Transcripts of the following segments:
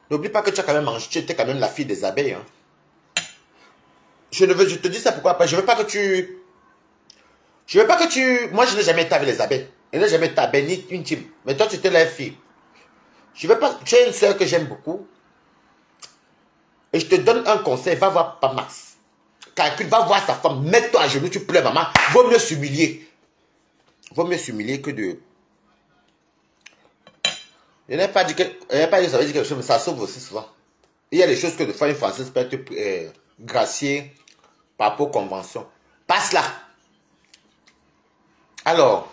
N'oublie pas que tu as quand même mangé, tu étais quand même la fille des abeilles. Hein. Je te dis ça pourquoi pas. Je veux pas que tu... Moi, je n'ai jamais été avec les abeilles. Je n'ai jamais été abeille ni une team. Mais toi, tu étais la fille. Je veux pas... Tu as une soeur que j'aime beaucoup. Et je te donne un conseil. Va voir Pamax. Calcule, va voir sa femme. Mets-toi à genoux, tu pleures, maman. Vaut mieux s'humilier. Vaut mieux s'humilier que de... Je n'ai pas dit que... ça veut dire quelque chose, mais ça sauve aussi souvent. Il y a des choses que de fois une Française peut être gracier par rapport aux conventions. Passe là. Alors,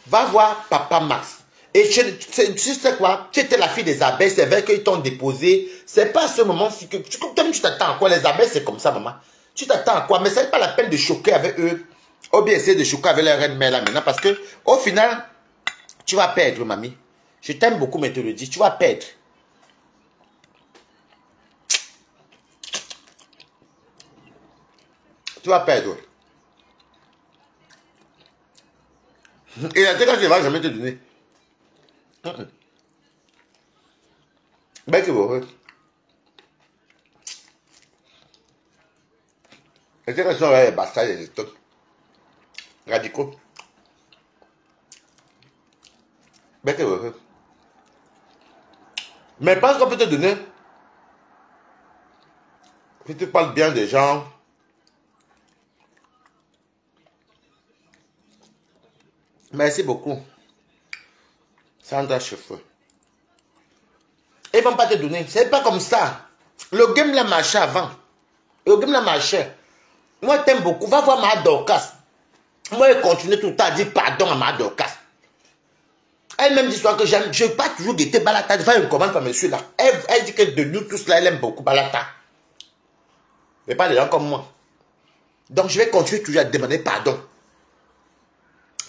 va voir Papa Max. Et tu sais quoi? Tu étais la fille des abeilles, c'est vrai qu'ils t'ont déposé. C'est pas à ce moment-ci que... Tu t'attends à quoi? Les abeilles, c'est comme ça, maman. Tu t'attends à quoi? Mais ce n'est pas la peine de choquer avec eux. Ou bien essayer de choquer avec leur reine-mère là maintenant. Parce que, au final, tu vas perdre, mamie. Je t'aime beaucoup, mais je te le dis. Tu vas perdre. Tu vas perdre. Et la tête, je ne vais jamais te donner. Ben, tu vois. Et c'est que ça, les bastards, les stocks radicaux. Ben, tu vois. Mais pense qu'on peut te donner. Si tu parles bien des gens. Merci beaucoup. Sandra Chauffeur. Ils ne vont pas te donner. C'est pas comme ça. Le game l'a marché avant. Le game l'a marché. Moi, je t'aime beaucoup. Va voir ma Dorcas. Moi, je continue tout le temps à dire pardon à ma Dorcas. Elle-même dit souvent que j'aime. Je n'ai pas toujours guetté Balata. Je vais une commande par monsieur là. Elle dit que de nous tous là, elle aime beaucoup Balata. Mais pas des gens comme moi. Donc, je vais continuer toujours à demander pardon.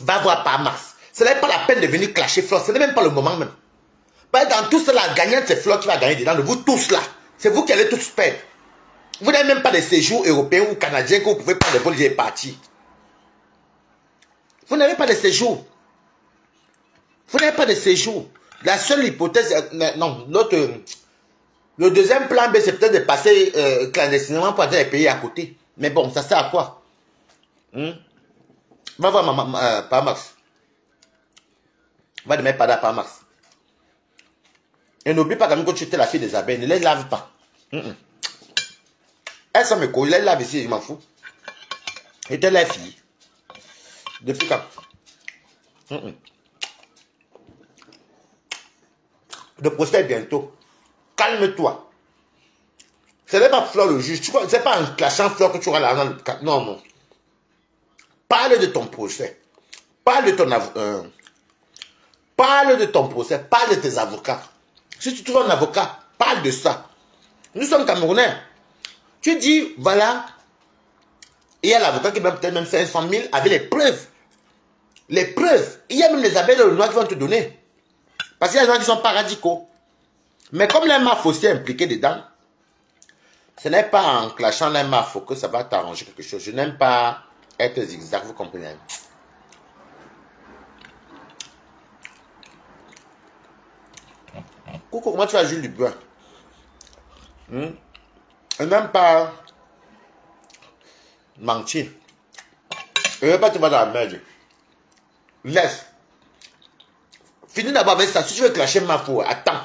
Va voir par Mars. Ce n'est pas la peine de venir clasher Flore. Ce n'est même pas le moment même. Dans tout cela, la gagnante, c'est Flore qui va gagner dedans. De vous tous là. C'est vous qui allez tous perdre. Vous n'avez même pas de séjour européen ou canadien que vous pouvez prendre le vol et partir. Vous n'avez pas de séjour. Vous n'avez pas de séjour. La seule hypothèse, non, le deuxième plan B, c'est peut-être de passer clandestinement pour aller les pays à côté. Mais bon, ça sert à quoi? Va voir Pamax. Va demander pardon à Pamax. Et n'oublie pas quand même que tu étais la fille des abeilles. Ne les lave pas. Elles sont mes couilles. Les lave ici, je m'en fous. J'étais la fille. Depuis quand? Le procès est bientôt. Calme-toi. Ce n'est pas Flore le juge. Ce n'est pas en clashant Flore que tu auras l'argent. Non, non. Parle de ton procès. Parle de ton avocat. Parle de ton procès. Parle de tes avocats. Si tu trouves un avocat, parle de ça. Nous sommes Camerounais. Tu dis, voilà, il y a l'avocat qui va peut-être même 500 000 avec les preuves. Les preuves. Il y a même les abeilles de noir qui vont te donner. Parce qu'il y a des gens qui ne sont pas radicaux. Mais comme la MAF aussi est impliquée dedans, ce n'est pas en clashant la MAF que ça va t'arranger quelque chose. Je n'aime pas être zigzag, vous comprenez. Coucou, comment tu vas, Jules Dubois? Et même pas mentir. Je ne veux pas te mettre dans la merde. Laisse. Finis d'abord avec ça. Si tu veux clasher ma foi, attends.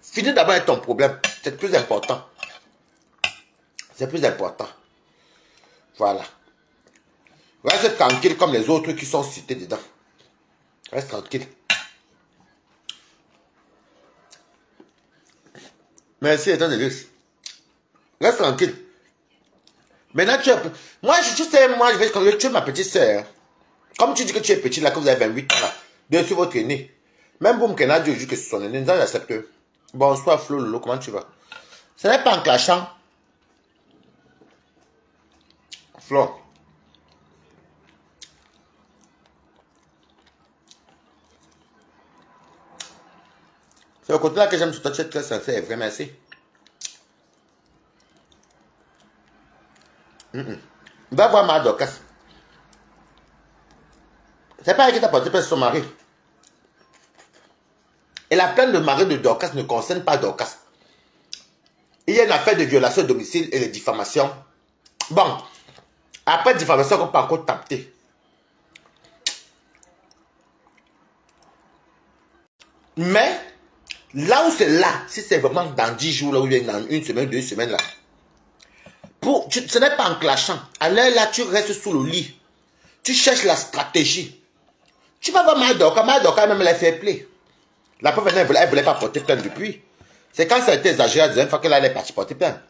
Finis d'abord avec ton problème. C'est plus important. C'est plus important. Voilà. Reste tranquille comme les autres qui sont cités dedans. Reste tranquille. Merci, étant de luxe. Reste tranquille. Maintenant, moi, je vais tuer ma petite soeur. Comme tu dis que tu es petit, là, que vous avez 28 ans, là, dessus votre aîné. Même Boum Kenadi, je dis que c'est son aîné, nous accepte. Bonsoir, Flo, Lolo, comment tu vas? Ce n'est pas en clashant. Flo. C'est le côté là que j'aime sur toi, tu es très sincère, vraiment, merci. Va voir ma Dorcas. C'est pas elle qui t'a porté sur son mari. Et la plainte de mari de Dorcas ne concerne pas Dorcas. Il y a une affaire de violation de domicile et de diffamation. Bon, après diffamation, on peut encore taper. Mais, là où c'est là, si c'est vraiment dans 10 jours, là, ou bien dans une semaine, 2 semaines, là, ce n'est pas en clashant. Alors là, tu restes sous le lit. Tu cherches la stratégie. Tu vas voir Madoka. Madoka même l'a fait play. La preuve, elle ne voulait pas porter plainte depuis. C'est quand ça a été exagéré, la deuxième fois qu'elle allait partir porter plainte.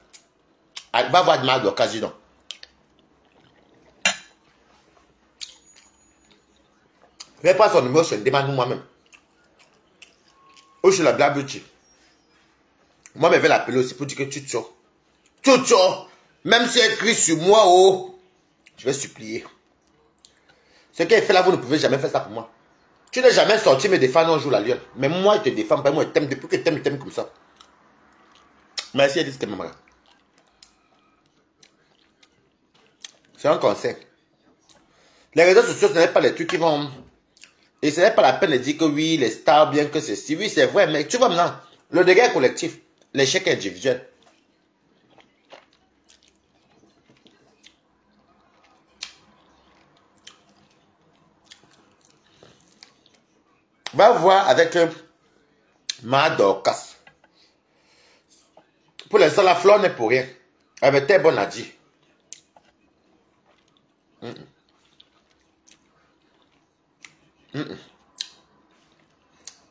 Elle va voir Madoka, dis donc. Je vais prendre son numéro, je demande moi-même. Oh, je suis la blabuchi. Moi, je vais l'appeler aussi pour dire que tu tchos. Tu tchos. Même si elle crie sur moi, oh, je vais supplier. Ce qu'elle fait là, vous ne pouvez jamais faire ça pour moi. Tu n'es jamais sorti me défendre un jour la lionne. Mais moi, je te défends pas. Moi, je t'aime depuis que je t'aime comme ça. Merci, elle dit que maman. C'est un conseil. Les réseaux sociaux, ce n'est pas les trucs qui vont... Et ce n'est pas la peine de dire que oui, les stars, bien que c'est si. Oui, c'est vrai, mais tu vois maintenant, le dégât collectif, l'échec individuel. Va voir avec ma Dorcas. Pour l'instant, la fleur n'est pour rien. Elle était bonne à dire.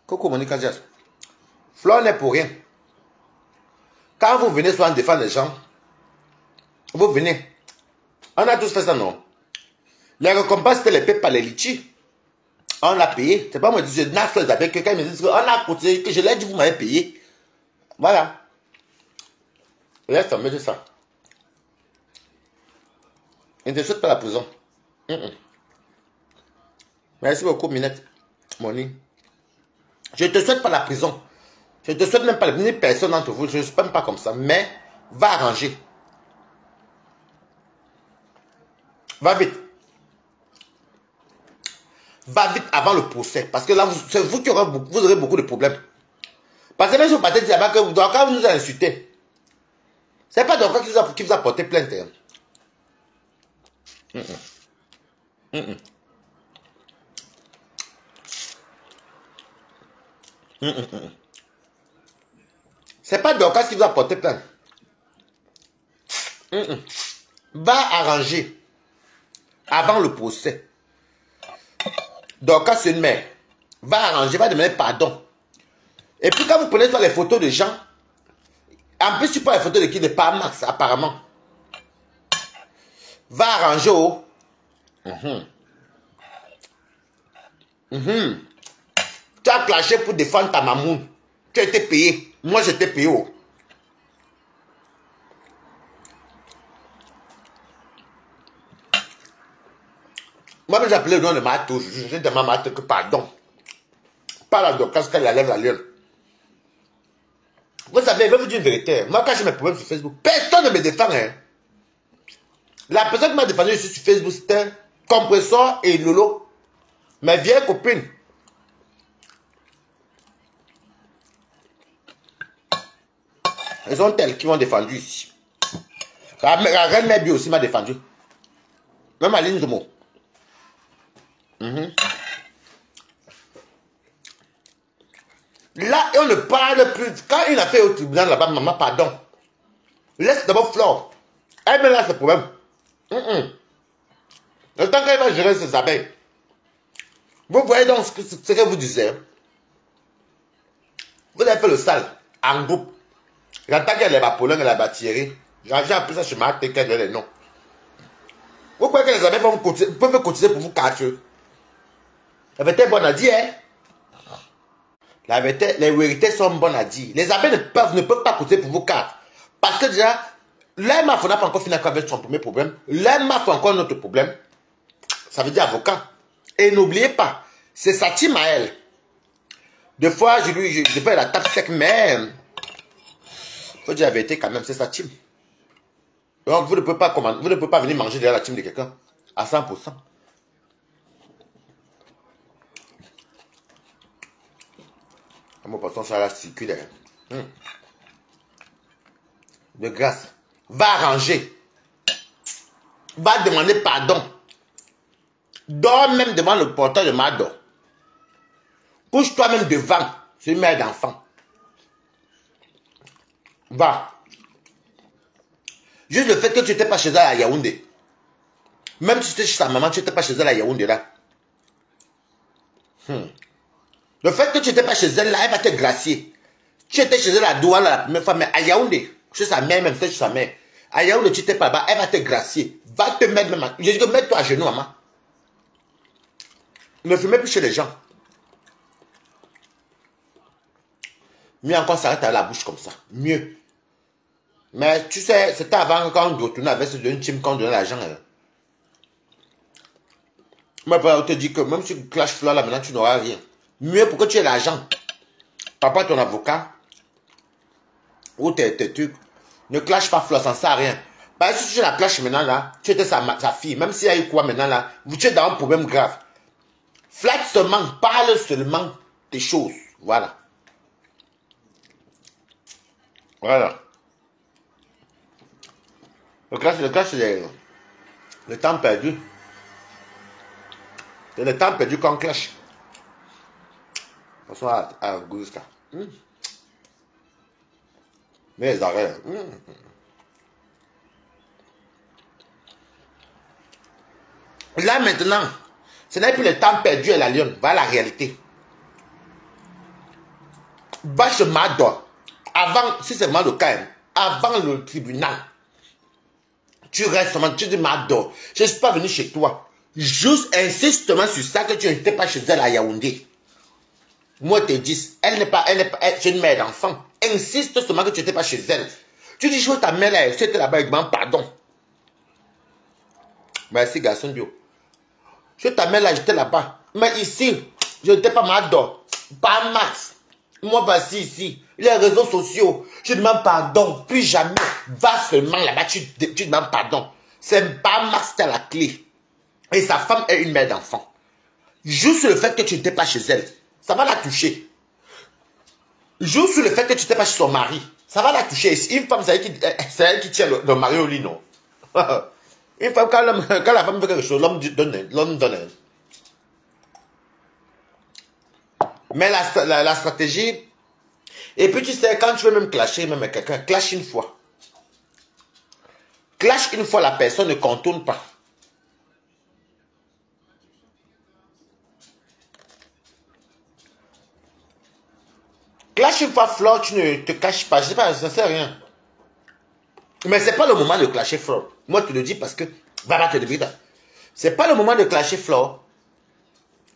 Coucou Monica Jazz. Fleur n'est pour rien. Quand vous venez soit en défendre les gens, vous venez. On a tous fait ça, non? Les récompenses, c'était les payes par les litchis. On l'a payé. C'est pas moi qui dis, je nasse les abeilles. Quelqu'un me dit qu'on a coûté, que je l'ai dit, vous m'avez payé. Voilà. Laisse tomber de ça. Et ne te souhaite pas la prison. Merci beaucoup, Minette. Moni. Je ne te souhaite pas la prison. Je ne te souhaite même pas ni personne d'entre vous. Je ne suis même pas comme ça. Mais va arranger. Va vite. Va vite avant le procès. Parce que là, c'est vous qui aurez beaucoup de problèmes. Parce que même si vous partez dire que Dorcas nous a insulté. Ce n'est pas Dorcas qui vous a porté plainte. C'est pas Dorcas qui vous a porté plainte. Va arranger avant le procès. Dorcas, c'est une mère. Va arranger, va demander pardon. Et puis quand vous prenez sur les photos de gens, en plus tu prends les photos de qui? De Parmax, apparemment. Va arranger, oh. Tu as clashé pour défendre ta mamoune. Tu as été payé. Moi, j'étais payé, oh. Moi-même, j'ai appelé le nom de Mato. Je demande à Mato que pardon. Pas la Dorcas quand il lève la lionne. Vous savez, je vais vous dire une vérité. Moi, quand j'ai mes problèmes sur Facebook, personne ne me défend. Hein. La personne qui m'a défendu ici sur Facebook, c'était Compressor et Lolo. Mes vieilles copines. Elles sont elles qui m'ont défendu ici. La reine Mebi aussi m'a défendu. Même Aline Zomo. Là, on ne parle plus. Quand il a fait au tribunal là-bas, maman, pardon. Laisse d'abord Flore. Elle me l'a ce problème. Le temps qu'elle va gérer ses abeilles. Vous voyez donc ce que vous disiez. Vous avez fait le sale en groupe. J'entends qu'elle est Bapolon, elle est Bathieri. J'ai appris ça chez ma tête, qu'elle est les noms. Vous croyez que les abeilles peuvent cotiser pour vous 4 eux? La vérité est bonne à dire, hein? La vérité, les vérités sont bonnes à dire. Les abeilles ne peuvent pas cotiser pour vous 4. Parce que déjà, l'MAF n'a pas encore fini avec son premier problème. L'MAF a encore un autre problème. Ça veut dire avocat. Et n'oubliez pas, c'est sa team à elle. Des fois, je fais la tape sec, mais il faut dire la vérité quand même, c'est sa team. Donc, vous ne pouvez pas venir manger derrière la team de quelqu'un à 100%. Mon poisson, ça là circulaire. De grâce. Va arranger. Va demander pardon. Dors même devant le portail de Mado. Couche-toi même devant. C'est une mère d'enfant. Va. Juste le fait que tu n'étais pas chez elle à Yaoundé. Même si tu étais chez sa maman, tu n'étais pas chez elle à Yaoundé là. Le fait que tu n'étais pas chez elle là, elle va te glacier. Tu étais chez elle à Douala la première fois, mais à Yaoundé, chez sa mère, même chez sa mère. À Yaoundé, tu n'étais pas là-bas, elle va te glacier. Va te mettre même à... Je dis que mets-toi à genoux, maman. Ne fumez plus chez les gens. Mieux encore, s'arrête à la bouche comme ça. Mieux. Mais tu sais, c'était avant quand on retournait avec ce d'une team quand on donnait l'argent. Moi, on te dit que même si tu clashes Fleur là, maintenant, tu n'auras rien. Mieux pour que tu aies l'argent. Papa, ton avocat, ou tes trucs, ne clash pas Fleur, ça ne sert à rien. Parce que si tu la clashes maintenant là, tu étais sa fille, même s'il y a eu quoi maintenant là, tu es dans un problème grave. Flatte seulement, parle seulement des choses. Voilà. Voilà. Le clash, c'est le temps perdu. C'est le temps perdu qu'on clash. Passons à Gusta. Mais les arrêts. Là maintenant, ce n'est plus le temps perdu à la lionne. Voilà la réalité. Bâche Mado. Avant, si c'est vraiment le cas, avant le tribunal, tu restes seulement, tu dis Mado, je ne suis pas venu chez toi. Juste insistement sur ça que tu n'étais pas chez elle à Yaoundé. Moi, te dis, c'est une mère d'enfant. Insiste seulement que tu n'étais pas chez elle. Tu dis, je veux ta mère là, elle était là-bas, elle demande pardon. Merci, garçon Dio. Je veux ta mère là, j'étais là-bas. Mais ici, je n'étais pas Mado. Pas Max. Moi, voici ici. Les réseaux sociaux, je demande pardon. Plus jamais. Va seulement là-bas, tu demandes pardon. C'est pas Max qui a la clé. Et sa femme est une mère d'enfant. Juste le fait que tu n'étais pas chez elle, ça va la toucher. Juste le fait que tu n'étais pas chez son mari, ça va la toucher. Une femme, c'est elle qui tient le mari au lit, non? Une femme, quand la femme veut quelque chose, l'homme donne. Mais la stratégie... Et puis tu sais, quand tu veux même clasher même quelqu'un, clash une fois. Clash une fois, la personne ne contourne pas. Clash une fois, Flore, tu ne te caches pas. Je sais pas, ça ne sert à rien. Mais ce n'est pas le moment de clasher Flore. Moi, tu le dis parce que... Va te dire. Ce n'est pas le moment de clasher Flore.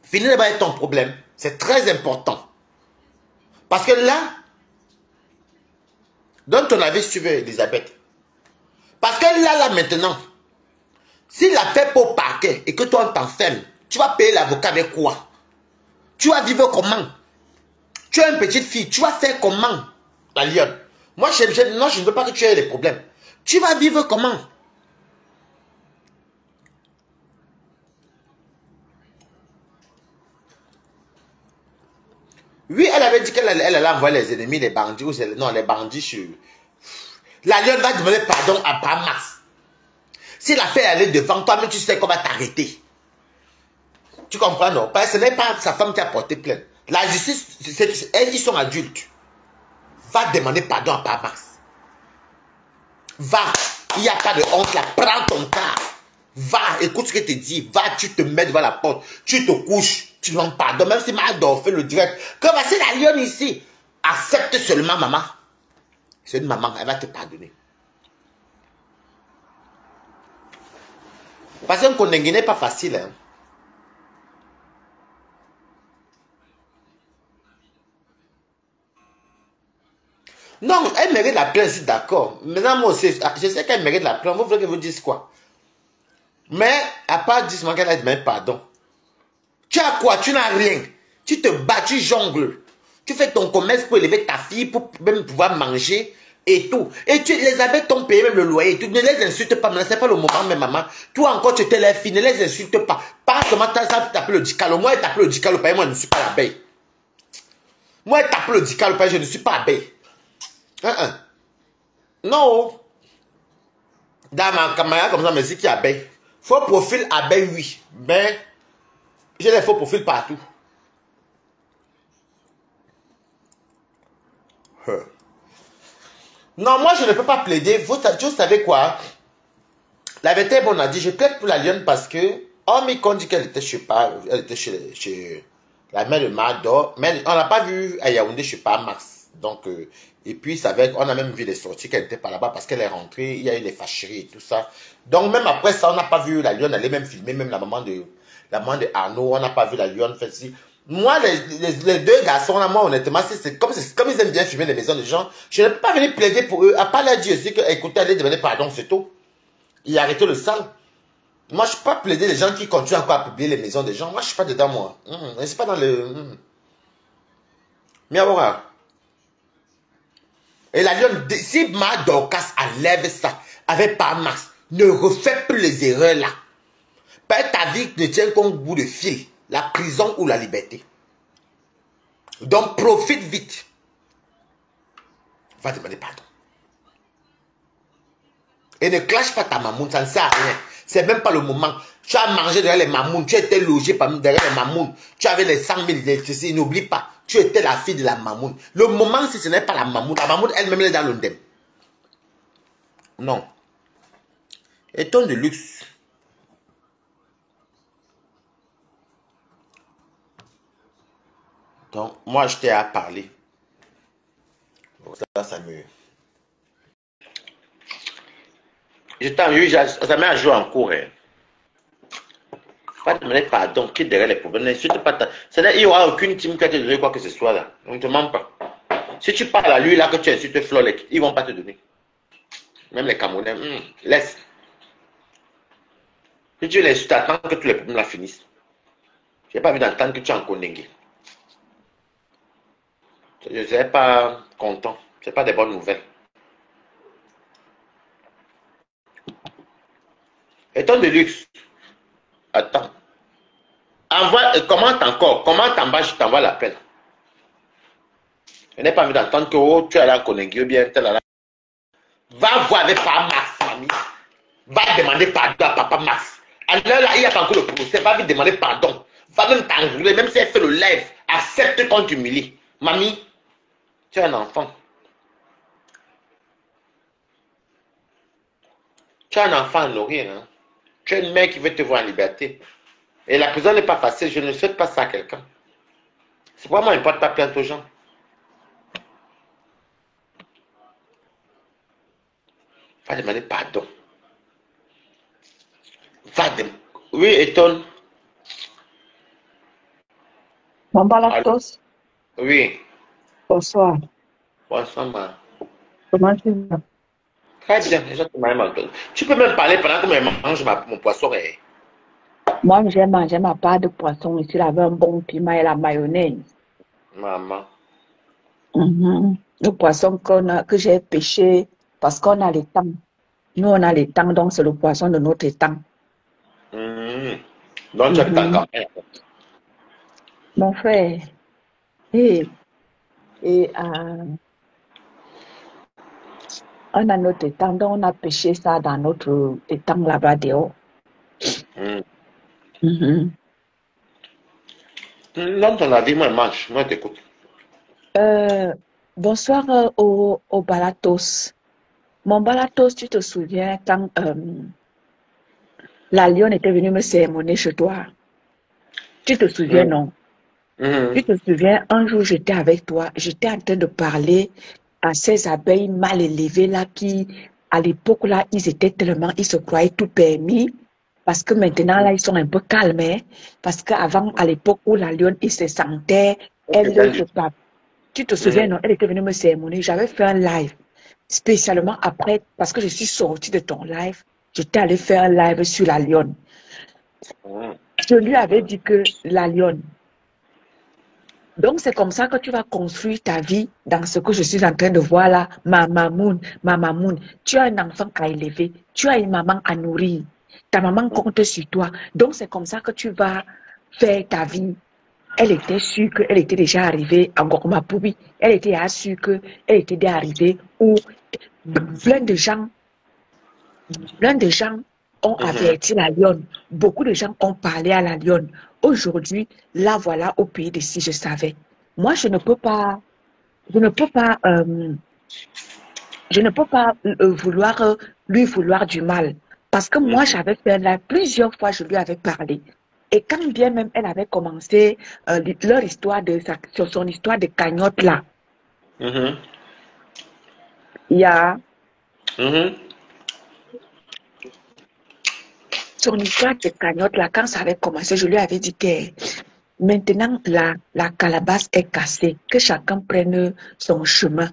Finir de être ton problème. C'est très important. Parce que là... Donne ton avis si tu veux, Elisabeth. Parce que là, maintenant, s'il a fait pour parquet et que toi, on t'enferme, tu vas payer l'avocat avec quoi? Tu vas vivre comment? Tu as une petite fille, tu vas faire comment, la lionne? Moi, je ne veux pas que tu aies des problèmes. Tu vas vivre comment? Oui, elle avait dit qu'elle allait envoyer les ennemis, les bandits, non, les bandits sur... La lionne va demander pardon à Max. Si la fait aller devant toi, mais tu sais qu'on va t'arrêter. Tu comprends, non? Parce que ce n'est pas sa femme qui a porté plainte. La justice, ils sont adultes. Va demander pardon à Max. Va. Il n'y a pas de honte là. Prends ton temps. Va. Écoute ce que je te dis. Va, tu te mets devant la porte. Tu te couches. Tu demandes pardon. Même si Mado fait le direct. Comme c'est la lionne ici. Accepte seulement, maman. C'est une maman. Elle va te pardonner. Parce qu'un Kondengui n'est pas facile. Hein. Non, elle mérite la plainte, je suis d'accord. Maintenant, moi aussi, je sais qu'elle mérite la plainte. Vous voulez que vous dise quoi? Mais, à part dire qu'elle a demandé pardon. Tu as quoi? Tu n'as rien. Tu te bats, tu jongles. Tu fais ton commerce pour élever ta fille, pour même pouvoir manger et tout. Et les abeilles t'ont payé même le loyer et tout. Ne les insulte pas, ce n'est pas le moment, mais maman. Toi encore, tu étais la fille, ne les insulte pas. Pas comment ça t'appelle le dicalo. Moi, elle t'appelle le dicalo, moi, je ne suis pas l'abeille. Moi, tape le dical, je ne suis pas abeille. Non. Dans ma caméra comme ça, mais c'est qui abeille. Faux profil abeille, oui. Mais j'ai les faux profils partout. Non, moi, je ne peux pas plaider. Vous savez quoi? La vérité, on a dit, je plaide pour la lionne parce que, on m'a dit qu'elle était, je sais pas, elle était chez la mère de Mado, mais on n'a pas vu à Yaoundé, je sais pas, Max. Donc, et puis, on a même vu les sorties qu'elle n'était pas là-bas parce qu'elle est rentrée, il y a eu les fâcheries et tout ça. Donc, même après ça, on n'a pas vu la lionne, elle est même filmée, même la maman de Arnaud, on n'a pas vu la lionne faire ci. Moi, les deux garçons, là, moi, honnêtement, c'est comme ils aiment bien filmer les maisons des gens, je ne peux pas venir plaider pour eux, à part leur dire aussi que, écoutez, allez demander pardon, c'est tout. Il a arrêté le sale. Moi, je ne suis pas plaider les gens qui continuent encore à publier les maisons des gens. Moi, je ne suis pas dedans, moi. Je ne suis pas dans le... Mais voilà. Et la lionne, si Ma Dorcas enlève ça avec pas Max, ne refait plus les erreurs là. Pas ta vie ne tient qu'au bout de fil. La prison ou la liberté. Donc, profite vite. Va demander pardon. Et ne clash pas ta mamoune, ça ne sert à rien. C'est même pas le moment. Tu as mangé derrière les mamounes, tu étais logé derrière les mamounes, tu avais les 100 000 d'électricité, n'oublie pas, tu étais la fille de la mamoune. Le moment, si ce n'est pas la mamoune elle-même est dans l'ondem. Non. Et ton de luxe. Donc, moi, je t'ai à parler. Donc, ça me... Je t'en eu, ça m'a joué en cours. Hein. Pas demander pardon, qui est derrière les problèmes. Surtout pas il n'y aura aucune team qui va te donner quoi que ce soit là. On ne te ment pas. Si tu parles à lui là que tu insultes Flolek, ils ne vont pas te donner. Même les Camerounais, laisse. Si tu l'insultes, attends que tous les problèmes là finissent. Je n'ai pas envie d'entendre que tu es en Kondengue. Je ne serais pas content. Ce n'est pas des bonnes nouvelles. Étant de luxe. Attends. Commente encore. Commente en bas, je t'envoie l'appel. Je n'ai pas envie d'entendre que oh, tu es là en Kondengue ou bien tel là. Va voir avec Papa Max, mamie. Va demander pardon à Papa Max. Alors là, il n'y a pas encore le procès. Va lui demander pardon. Va même t'enrouler, même si elle fait le live. Accepte qu'on t'humilie. Mamie, tu es un enfant. Tu es un enfant à nourrir. Hein? Tu es une mère qui veut te voir en liberté. Et la prison n'est pas facile. Je ne souhaite pas ça à quelqu'un. C'est pourquoi moi, je ne porte pas plainte aux gens. Va demander pardon. Va demander. Oui, Eton. Mon Balactos. Oui. Bonsoir. Bonsoir, ma. Comment tu vas? Très bien. Tu peux même parler pendant que je mange mon poisson. Moi, j'ai mangé ma part de poisson ici avec un bon piment et la mayonnaise. Maman. Le poisson que j'ai pêché parce qu'on a le temps. Nous, on a le temps, donc c'est le poisson de notre temps. Donc, tu habites encore. Mon frère, on a notre temps, donc on a pêché ça dans notre temps là-bas dehors. Dans ton avis, moi, je mange. Moi, je t'écoute. Bonsoir au Balatos. Mon Balatos, tu te souviens quand la lionne était venue me sermonner chez toi? Tu te souviens, non? Tu te souviens, un jour, j'étais avec toi, j'étais en train de parler à ces abeilles mal élevées là qui, à l'époque là, ils se croyaient tout permis. Parce que maintenant, là, ils sont un peu calmes. Hein? Parce qu'avant, à l'époque où la lionne, il se sentait, elle ne se pas. Tu te souviens, non? Elle était venue me sermonner. J'avais fait un live spécialement après, parce que je suis sortie de ton live. J'étais allée faire un live sur la lionne. Je lui avais dit que la lionne. Donc, c'est comme ça que tu vas construire ta vie dans ce que je suis en train de voir là. Ma mamoun. Tu as un enfant à élever. Tu as une maman à nourrir. Ta maman compte sur toi. Donc, c'est comme ça que tu vas faire ta vie. Elle était sûre qu'elle était déjà arrivée à Gormapoubi. Elle était sûre qu'elle était déjà arrivée où plein de gens ont averti la lionne. Beaucoup de gens ont parlé à la lionne. Aujourd'hui, la voilà au pays de si je savais. Moi, je ne peux pas, je ne peux pas, je ne peux pas lui vouloir du mal. Parce que moi, j'avais fait là, plusieurs fois, je lui avais parlé. Et quand bien même elle avait commencé leur histoire sur son histoire de cagnotte là, il y a son histoire de cagnotte là, quand ça avait commencé, je lui avais dit que maintenant la calebasse est cassée, que chacun prenne son chemin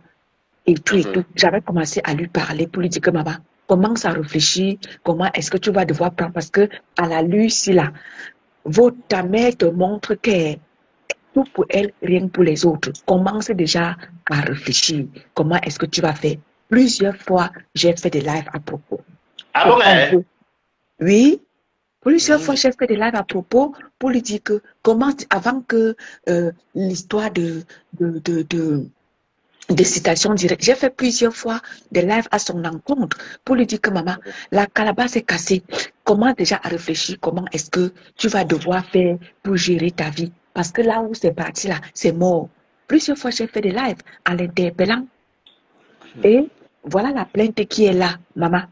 et tout et tout. J'avais commencé à lui parler pour lui dire que maman, commence à réfléchir, comment est-ce que tu vas devoir prendre, parce que à la lucie là, ta mère te montre que tout pour elle, rien pour les autres. Commence déjà à réfléchir. Comment est-ce que tu vas faire? Plusieurs fois, j'ai fait des lives à propos. Ah bon, hein? Oui, plusieurs fois, j'ai fait des lives à propos pour lui dire que comment, avant que l'histoire de citation directe, j'ai fait plusieurs fois des lives à son encontre pour lui dire que maman, la calebasse est cassée. Comment déjà à réfléchir, comment est-ce que tu vas devoir faire pour gérer ta vie? Parce que là où c'est parti, là, c'est mort. Plusieurs fois, j'ai fait des lives en l'interpellant. Et voilà la plainte qui est là, maman.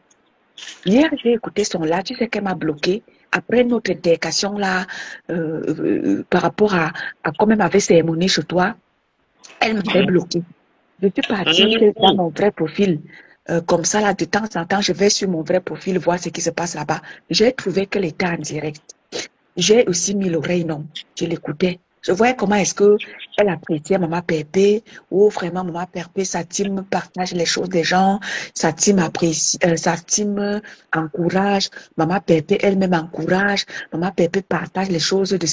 Hier, j'ai écouté son live, tu sais qu'elle m'a bloqué. Après notre intercation là, par rapport à quand même avait cérémonie chez toi, elle m'avait bloqué. Je suis partie dans mon vrai profil. Comme ça, là, de temps en temps, je vais sur mon vrai profil voir ce qui se passe là-bas. J'ai trouvé qu'elle était en direct. J'ai aussi mis l'oreille, non. Je l'écoutais. Je voyais comment est-ce qu'elle appréciait Maman Pépé, ou vraiment Maman Pépé, sa team partage les choses des gens, sa team apprécie, sa team encourage, Maman Pépé elle-même encourage, Maman Pépé partage les choses de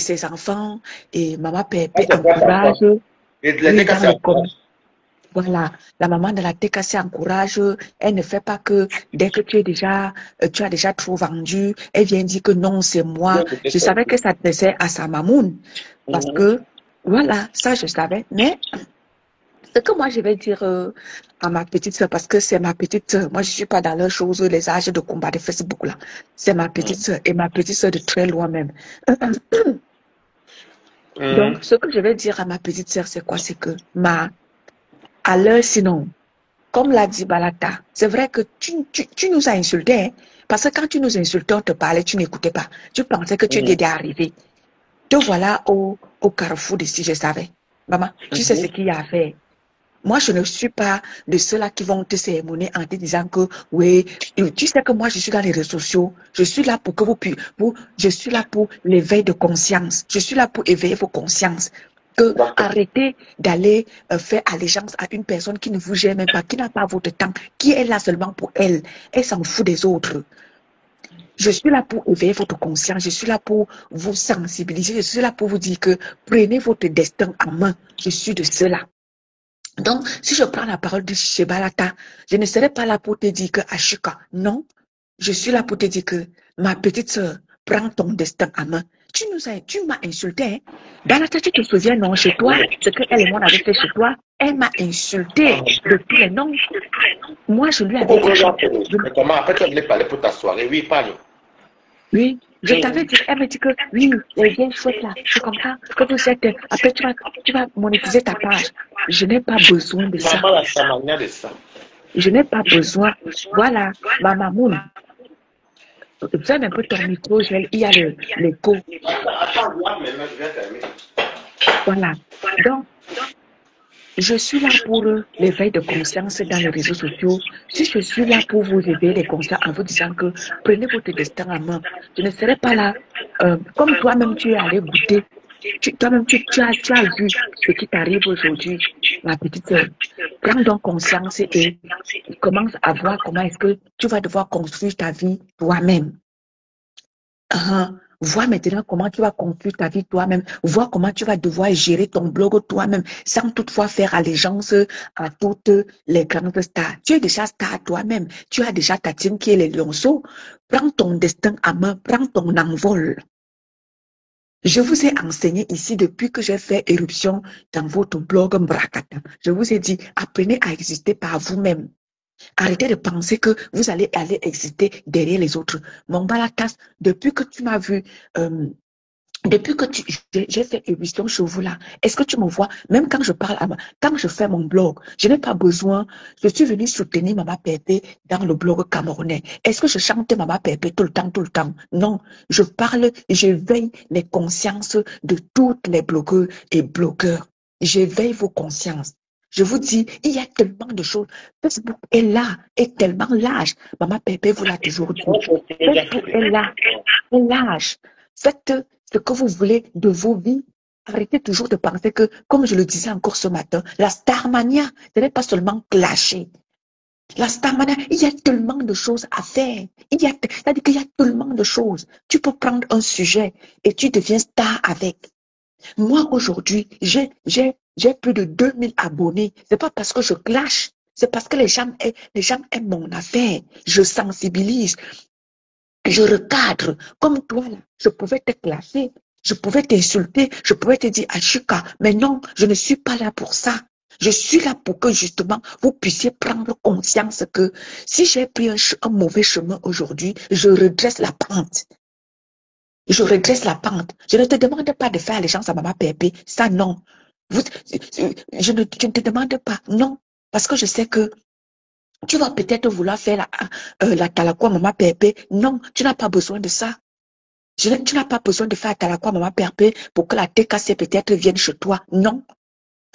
ses enfants, et Maman Pépé encourage. Oui, dans les commentaires. Voilà, la maman de la TKC encourage, elle ne fait pas que dès que tu as déjà trop vendu, elle vient dire que non, c'est moi. Je savais que ça tenait à sa mamoune, parce que, voilà, ça je savais. Mais ce que moi je vais dire à ma petite soeur, parce que c'est ma petite soeur, moi je ne suis pas dans leurs choses, les âges de combat de Facebook là. C'est ma petite soeur, et ma petite soeur de très loin même. Donc, ce que je vais dire à ma petite soeur, c'est quoi? C'est que à l'heure sinon, comme l'a dit Balata, c'est vrai que tu nous as insultés, hein, parce que quand tu nous insultais, on te parlait, tu n'écoutais pas. Tu pensais que tu étais déjà arrivé. Te voilà au carrefour d'ici, je savais. Maman, tu sais ce qu'il y a à faire. Moi, je ne suis pas de ceux-là qui vont te cérémonier en te disant que, oui, tu sais que moi, je suis dans les réseaux sociaux. Je suis là pour que je suis là pour l'éveil de conscience. Je suis là pour éveiller vos consciences. Arrêtez d'aller faire allégeance à une personne qui ne vous gère même pas, qui n'a pas votre temps, qui est là seulement pour elle. Elle s'en fout des autres. Je suis là pour éveiller votre conscience, je suis là pour vous sensibiliser, je suis là pour vous dire que prenez votre destin en main. Je suis de cela. Donc, si je prends la parole de Shebalata, je ne serai pas là pour te dire que Ashika, non. Je suis là pour te dire que ma petite soeur, prends ton destin en main. Tu m'as insulté. Hein? Balata, tu te souviens, non, chez toi, ce qu'elle et moi avaient fait chez toi, elle m'a insulté de tous les noms. Moi, je lui avais dit. Mais comment après tu voulais parler pour ta soirée? Oui, parle. Oui, je t'avais dit, elle me dit que oui, les vieilles chouettes là, c'est comme ça que vous êtes. Après, tu vas monétiser ta page. Je n'ai pas besoin de ça. Je n'ai pas besoin. Voilà, ma mamoune. Ferme un peu ton micro, il y a l'écho. Voilà. Donc, je suis là pour l'éveil de conscience dans les réseaux sociaux. Si je suis là pour vous éveiller les consciences en vous disant que prenez votre destin en main, je ne serai pas là comme toi-même tu es allé goûter. Toi-même, tu as vu ce qui t'arrive aujourd'hui, ma petite soeur. Prends donc conscience et commence à voir comment est-ce que tu vas devoir construire ta vie toi-même. Vois maintenant comment tu vas construire ta vie toi-même. Vois comment tu vas devoir gérer ton blog toi-même sans toutefois faire allégeance à toutes les grandes stars. Tu es déjà star toi-même. Tu as déjà ta team qui est les lionceaux. Prends ton destin à main. Prends ton envol. Je vous ai enseigné ici depuis que j'ai fait éruption dans votre blog Mbrakata. Je vous ai dit, apprenez à exister par vous-même. Arrêtez de penser que vous allez aller exister derrière les autres. Mon Balatas, depuis que tu m'as vu, depuis que j'ai fait émission chez vous là, est-ce que tu me vois, même quand je parle, quand je fais mon blog, je n'ai pas besoin, je suis venue soutenir Mama Pépé dans le blog camerounais. Est-ce que je chante Mama Pépé tout le temps, tout le temps? Non, je parle, j'éveille les consciences de toutes les blogueurs et blogueurs. J'éveille vos consciences. Je vous dis, il y a tellement de choses. Facebook est là, est tellement large. Mama Pépé vous l'a toujours dit. Facebook est là, est large. Faites ce que vous voulez de vos vies. Arrêtez toujours de penser que, comme je le disais encore ce matin, la Starmania, ce n'est pas seulement clasher. La Starmania, il y a tellement de choses à faire. C'est-à-dire qu'il y a tellement de choses. Tu peux prendre un sujet et tu deviens star avec. Moi, aujourd'hui, j'ai plus de 2000 abonnés. C'est pas parce que je clash. C'est parce que les gens aiment mon affaire. Je sensibilise. Je recadre. Comme toi, là, je pouvais te classer. Je pouvais t'insulter. Je pouvais te dire Ashika. Mais non, je ne suis pas là pour ça. Je suis là pour que justement vous puissiez prendre conscience que si j'ai pris un mauvais chemin aujourd'hui, je redresse la pente. Je redresse la pente. Je ne te demande pas de faire allégeance à Maman Pépé. Ça, non. Je ne te demande pas. Non. Parce que je sais que tu vas peut-être vouloir faire la talakwa Maman Pépé. Non, tu n'as pas besoin de ça. Tu n'as pas besoin de faire talakwa Maman Pépé pour que la TKC peut-être vienne chez toi. Non.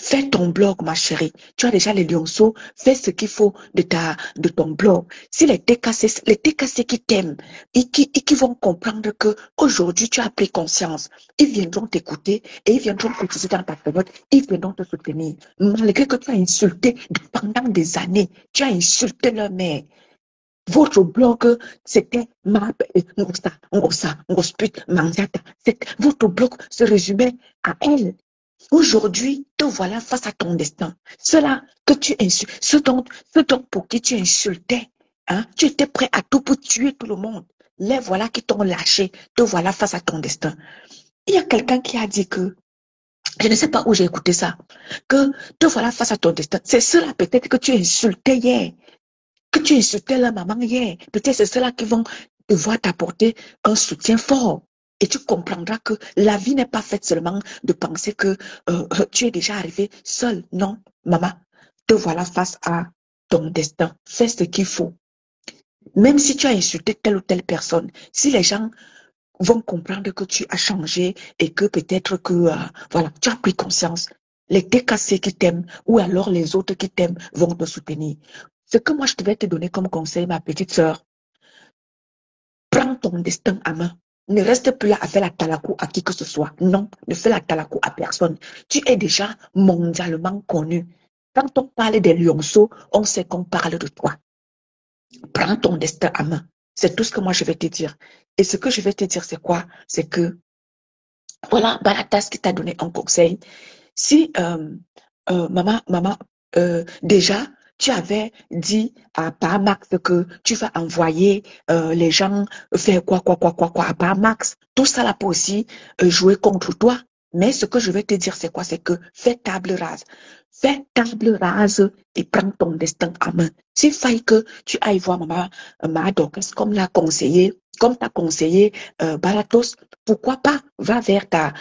Fais ton blog, ma chérie. Tu as déjà les lionceaux. Fais ce qu'il faut de ton blog. Si les TKC qui t'aiment et qui vont comprendre que aujourd'hui tu as pris conscience, ils viendront t'écouter et ils viendront cotiser dans ta période. Ils viendront te soutenir. Malgré que tu as insulté pendant des années, tu as insulté leur mère. Votre blog, c'était votre blog se résumait à elle. Aujourd'hui, te voilà face à ton destin. Cela que tu insultes, ce dont pour qui tu insultais, hein, tu étais prêt à tout pour tuer tout le monde. Les voilà qui t'ont lâché, te voilà face à ton destin. Il y a quelqu'un qui a dit que, je ne sais pas où j'ai écouté ça, que te voilà face à ton destin. C'est cela peut-être que tu insultais hier, que tu insultais la maman hier. Peut-être c'est cela qui vont devoir t'apporter un soutien fort. Et tu comprendras que la vie n'est pas faite seulement de penser que tu es déjà arrivé seul. Non, maman, te voilà face à ton destin. Fais ce qu'il faut. Même si tu as insulté telle ou telle personne, si les gens vont comprendre que tu as changé et que peut-être que, voilà, tu as pris conscience, les TKC qui t'aiment ou alors les autres qui t'aiment vont te soutenir. Ce que moi, je devais te donner comme conseil, ma petite sœur, prends ton destin à main. Ne reste plus là à faire la talakou à qui que ce soit. Non, ne fais la talakou à personne. Tu es déjà mondialement connu. Quand on parle des lionceaux, on sait qu'on parle de toi. Prends ton destin à main. C'est tout ce que moi je vais te dire. Et ce que je vais te dire, c'est quoi? C'est que, voilà, Balatas qui t'a donné un conseil. Si, maman, déjà, tu avais dit à Paramax que tu vas envoyer les gens faire quoi à Paramax. Tout ça là peut aussi jouer contre toi. Mais ce que je vais te dire, c'est quoi? C'est que fais table rase. Fais table rase et prends ton destin en main. S'il faille que tu ailles voir maman Dorcas, comme l'a conseillé, comme t'as conseillé Balatos, pourquoi pas? Va vers ta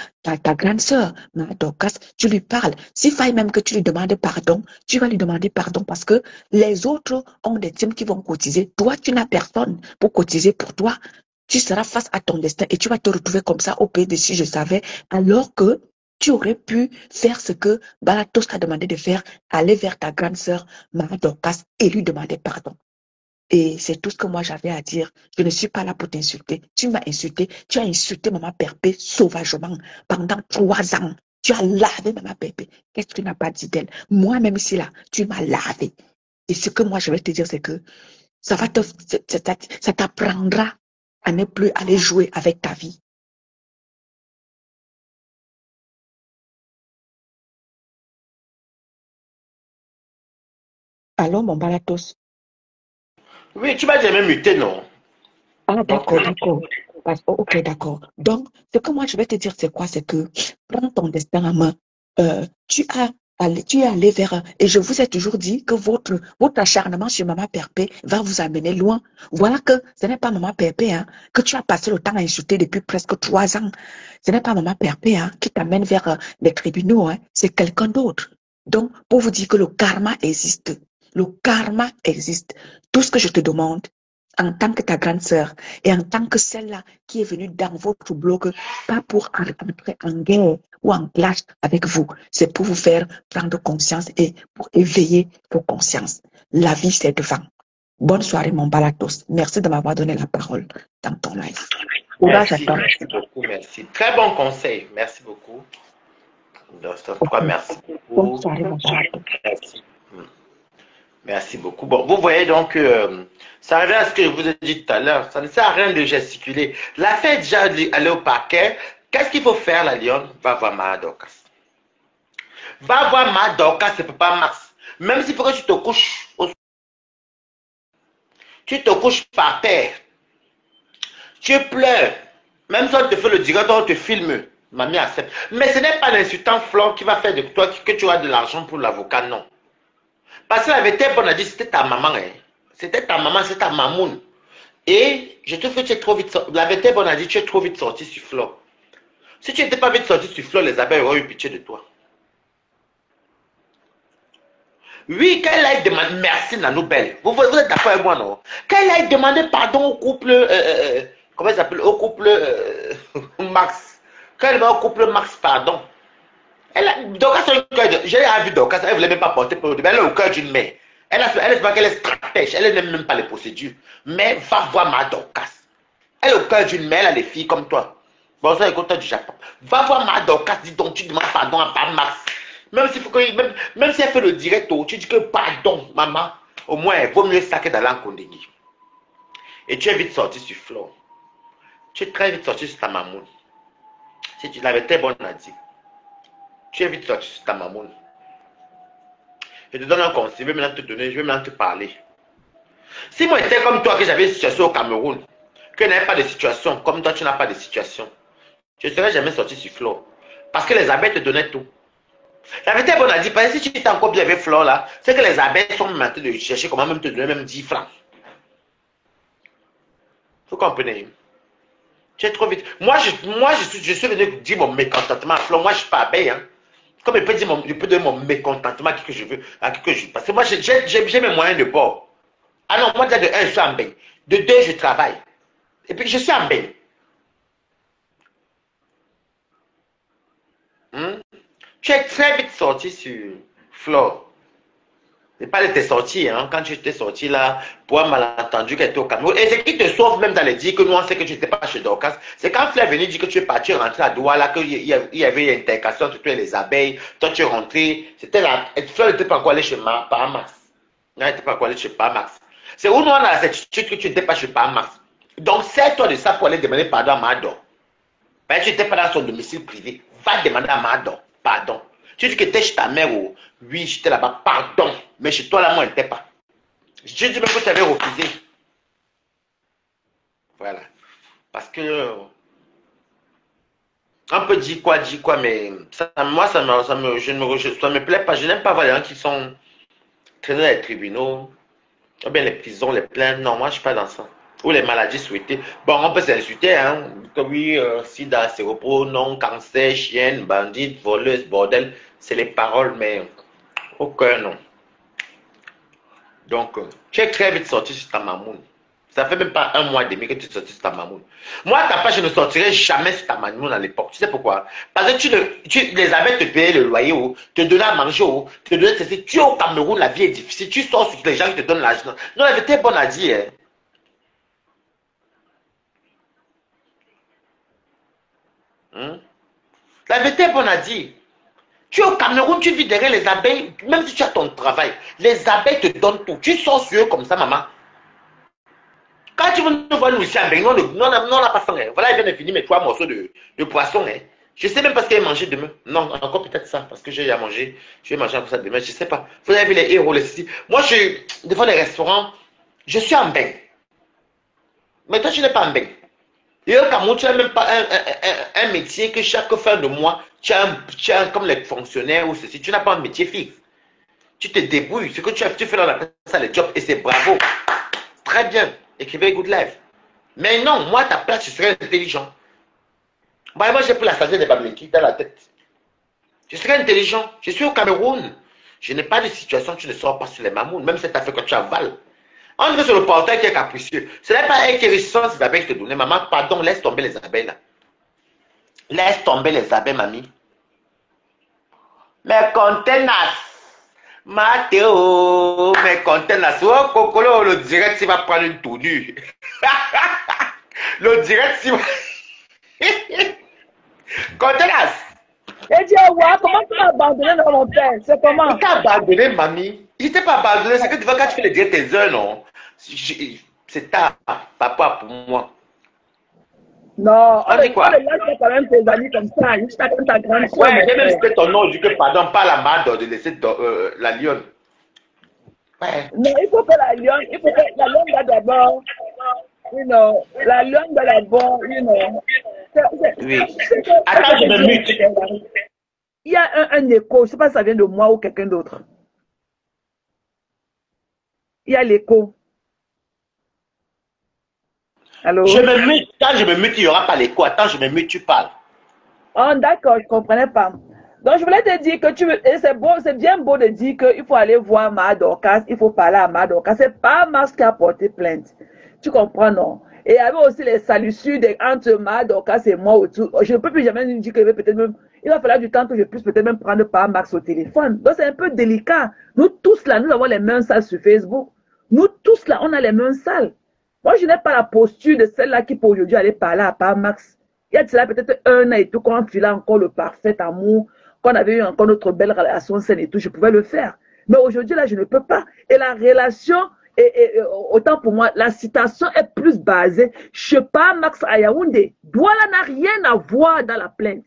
grande sœur, Dorcas, tu lui parles. S'il faille même que tu lui demandes pardon, tu vas lui demander pardon parce que les autres ont des teams qui vont cotiser. Toi, tu n'as personne pour cotiser pour toi. Tu seras face à ton destin et tu vas te retrouver comme ça au pays de si je savais, alors que tu aurais pu faire ce que Balatos t'a demandé de faire, aller vers ta grande sœur, Dorcas, et lui demander pardon. Et c'est tout ce que moi j'avais à dire. Je ne suis pas là pour t'insulter. Tu m'as insulté. Tu as insulté Maman Pépé sauvagement pendant 3 ans. Tu as lavé Maman Pépé. Qu'est-ce que tu n'as pas dit d'elle? Moi-même ici là, tu m'as lavé. Et ce que moi je vais te dire, c'est que ça t'apprendra à ne plus aller jouer avec ta vie. Allô, mon Balatos? Oui, tu m'as jamais muté, non? Ah, Donc, d'accord, d'accord. Ok, d'accord. Donc, ce que moi, je vais te dire, c'est quoi? C'est que prends ton destin en main. Tu es allé vers... Et je vous ai toujours dit que votre acharnement sur Maman Perpé va vous amener loin. Voilà que ce n'est pas Maman Perpé hein, que tu as passé le temps à insulter depuis presque 3 ans. Ce n'est pas Maman Perpé hein, qui t'amène vers les tribunaux. Hein, c'est quelqu'un d'autre. Donc, pour vous dire que le karma existe. Le karma existe. Tout ce que je te demande, en tant que ta grande sœur et en tant que celle-là qui est venue dans votre blog, pas pour entrer en guerre ou en clash avec vous, c'est pour vous faire prendre conscience et pour éveiller vos consciences. La vie, c'est devant. Bonne soirée, mon balatos. Merci de m'avoir donné la parole dans ton live. Courage à toi. Merci beaucoup, merci. Très bon conseil, merci beaucoup. Toi, merci beaucoup. Bonne soirée, mon balatos. Merci. Merci beaucoup. Bon, vous voyez donc, ça revient à ce que je vous ai dit tout à l'heure. Ça ne sert à rien de gesticuler. L'affaire est déjà allée au parquet. Qu'est-ce qu'il faut faire, la lionne? Va voir Dorcas. Va voir Dorcas, c'est pas Max. Même s'il faut que tu te couches, tu te couches par terre. Tu pleures. Même si on te fait le direct, on te filme. Mamie accepte. Mais ce n'est pas l'insultant Flore qui va faire de toi que tu as de l'argent pour l'avocat, non. Parce que la vérité, on a dit, c'était ta maman. Hein. C'était ta maman, c'est ta mamoune. Et je trouve que tu es trop vite sorti. La vérité, on a dit, tu es trop vite sorti sur Flore. Si tu n'étais pas vite sorti sur Flore, les abeilles auraient eu pitié de toi. Oui, qu'elle aille demander, merci Nanou Belle. Vous êtes d'accord avec moi, non? Qu'elle aille demander pardon au couple, comment ça s'appelle? Au couple Max. Qu'elle demande au couple Max pardon. Dorcas a un cœur de... J'ai vu Dorcas, elle ne voulait même pas porter pour le mais elle a au cœur d'une mère. Elle se voit qu'elle est stratège, elle n'aime même pas les procédures. Mais va voir ma Dorcas. Elle est au cœur d'une mère, elle a des filles comme toi. Bon, ça, écoute, du Japon. Va voir ma Dorcas, dis donc, tu demandes pardon à pas Max. Même si elle fait le direct, tu dis que pardon, maman. Au moins, il vaut mieux ça que d'aller en Kondéni. Et tu es vite sorti sur Flore. Tu es très vite sorti sur ta mamoune. Si tu l'avais très bonne à dire. Tu es vite sorti sur ta mamoune. Je te donne un conseil, je vais maintenant te donner, je vais maintenant te parler. Si moi j'étais comme toi, que j'avais une situation au Cameroun, que je n'avais pas de situation, comme toi tu n'as pas de situation, je ne serais jamais sorti sur Flore. Parce que les abeilles te donnaient tout. La vérité est bonne à dire, parce que si tu étais encore bien avec Flore là, c'est que les abeilles sont maintenant de chercher comment même te donner même 10 francs. Vous comprenez? Tu es trop vite. Moi, je suis venu dire mon mécontentement à Flore. Moi, je ne suis pas abeille. Hein. Comme je peux donner mon mécontentement à qui que je veux. Parce que moi, j'ai mes moyens de bord. Ah non, moi, déjà de 1, je suis en bain. De 2, je travaille. Et puis, je suis en bain. Tu es très vite sorti sur Flore. C'est pas de tes sorties, hein. Quand tu étais sorti là, pour un malentendu qui était au Cameroun. Et ce qui te sauve même dans les dire que nous on sait que tu n'étais pas chez Dorcas, c'est quand Fleur est venu dire que tu es parti rentrer à Douala, qu'il y avait une intercation entre toi et les abeilles, toi tu es rentré, c'était là, Fleur n'était pas encore allé chez Max. Elle n'était pas encore allé chez Max. C'est où nous on a la certitude que tu n'étais pas chez Max. Donc sers-toi de ça pour aller demander pardon à Mado. Ben, tu n'étais pas dans son domicile privé. Va demander à Mado pardon. Tu dis que tu es chez ta mère ou oui, j'étais là-bas, pardon. Mais chez toi, là, moi, je n'étais pas. Je dis même que tu avais refusé. Voilà. Parce que on peut dire quoi, mais ça, moi, ça me plaît pas. Je n'aime pas voir les gens qui sont traînés dans les tribunaux, ou bien les prisons, les plaintes. Non, moi, je ne suis pas dans ça. Ou les maladies souhaitées. Bon, on peut s'insulter, hein. Comme oui, sida, séropro, non, cancer, chienne, bandite, voleuse, bordel. C'est les paroles, mais aucun non. Donc, tu es très vite sorti sur ta mamoune. Ça fait même pas 1 mois et demi que tu es sorti sur ta mamoune. Moi, ta part, je ne sortirais jamais sur ta mamoune à l'époque. Tu sais pourquoi? Parce que les abeilles te payaient le loyer, te donnaient à manger, te donnaient ceci. Tu es au Cameroun, la vie est difficile. Tu sors sur les gens qui te donnent l'argent. Non, la vérité est bonne à dire. La vérité est bonne à dire. Tu es au Cameroun, tu vis derrière les abeilles, même si tu as ton travail. Les abeilles te donnent tout. Tu sors sur eux comme ça, maman. Quand tu veux nous voir nous ici en Bénin, non, on n'a pas faim. Hein. Voilà, il vient de finir mes 3 morceaux de poisson. Hein. Je ne sais même pas ce qu'il va manger demain. Non, encore peut-être ça, parce que j'ai à manger. Je vais manger un peu ça demain, je ne sais pas. Vous avez vu les héros, les ceci. Moi, devant les restaurants, je suis en bain. Mais toi, tu n'es pas en bain. Et au Cameroun, tu n'as même pas un métier que chaque fin de mois, comme les fonctionnaires ou ceci, tu n'as pas un métier fixe. Tu te débrouilles. Ce que tu fais dans la presse, ça, le job, et c'est bravo. Très bien. Écrivez Good Life. Mais non, moi, à ta place, je serais intelligent. Bah, moi, j'ai pris la sagesse de Bamileki dans la tête. Je serais intelligent. Je suis au Cameroun. Je n'ai pas de situation, tu ne sors pas sur les mamounes, même cette affaire que tu avales. On dirait sur le portail qui est capricieux. Ce n'est pas elle qui ressuscite ces abeilles que je te donnais. Maman, pardon, laisse tomber les abeilles là. Laisse tomber les abeilles, mamie. Mes conteneurs. Mathéo, mes conteneurs. Oh, Cocolo, le direct, il va prendre une tournure. Le direct, il va... Conteneurs. Et Dieu, comment tu m'as abandonné dans mon père? C'est comment? Tu t'as abandonné, mamie. Je ne t'ai pas abandonné. C'est que tu vois, quand tu fais le direct tes heures, non? C'est ta papa pour moi. Non, on dit quoi? On laisse quand même tes amis comme ça. Juste à ta grande soeur. Ouais, j'ai même cité ton nom. Je dis que pardon, pas la marde de laisser la lionne. Ouais. Non, il faut que la lionne va d'abord. You know, la lionne va d'abord, you know. Oui. Attends, je me mute. Il y a un écho, je ne sais pas si ça vient de moi ou quelqu'un d'autre. Il y a l'écho. Allô? Je me mute. Quand je me mute, il n'y aura pas l'écho. Attends, je me mute, tu parles. Oh, d'accord, je ne comprenais pas. Donc, je voulais te dire que c'est bien beau de dire qu'il faut aller voir Ma Dorcas, il faut parler à Ma Dorcas. Ce n'est pas Mars qui a porté plainte. Tu comprends, non? Et il y avait aussi les salissures entre Ma Dorcas et moi autour. Je ne peux plus jamais dire que peut-être même, il va falloir du temps que je puisse peut-être même prendre par Max au téléphone. Donc, c'est un peu délicat. Nous tous là, nous avons les mains sales sur Facebook. Nous tous là, on a les mains sales. Moi, je n'ai pas la posture de celle-là qui peut aujourd'hui aller parler à part Max. Il y a de cela peut-être 1 an et tout, quand on filait encore le parfait amour, qu'on avait eu encore notre belle relation saine et tout, je pouvais le faire. Mais aujourd'hui, là, je ne peux pas. Et la relation, autant pour moi, la citation est plus basée. Je ne sais pas, Max à Yaoundé. Douala n'a rien à voir dans la plainte.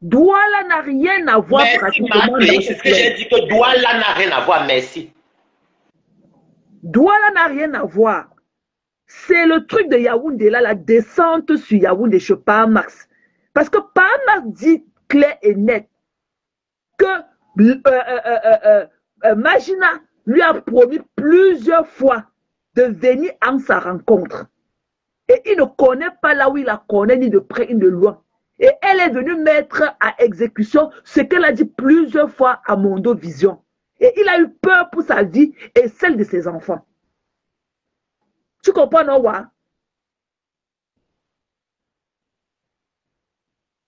Douala n'a rien à voir. Merci, c'est ce que j'ai dit, que Douala n'a rien à voir. Merci. Douala n'a rien à voir. C'est le truc de Yaoundé, là, la descente sur Yaoundé chez Max. Parce que Max dit clair et net que Magina lui a promis plusieurs fois de venir en sa rencontre. Et il ne connaît pas là où il la connaît, ni de près, ni de loin. Et elle est venue mettre à exécution ce qu'elle a dit plusieurs fois à Mondo Vision. Et il a eu peur pour sa vie et celle de ses enfants. Tu comprends, non, wa?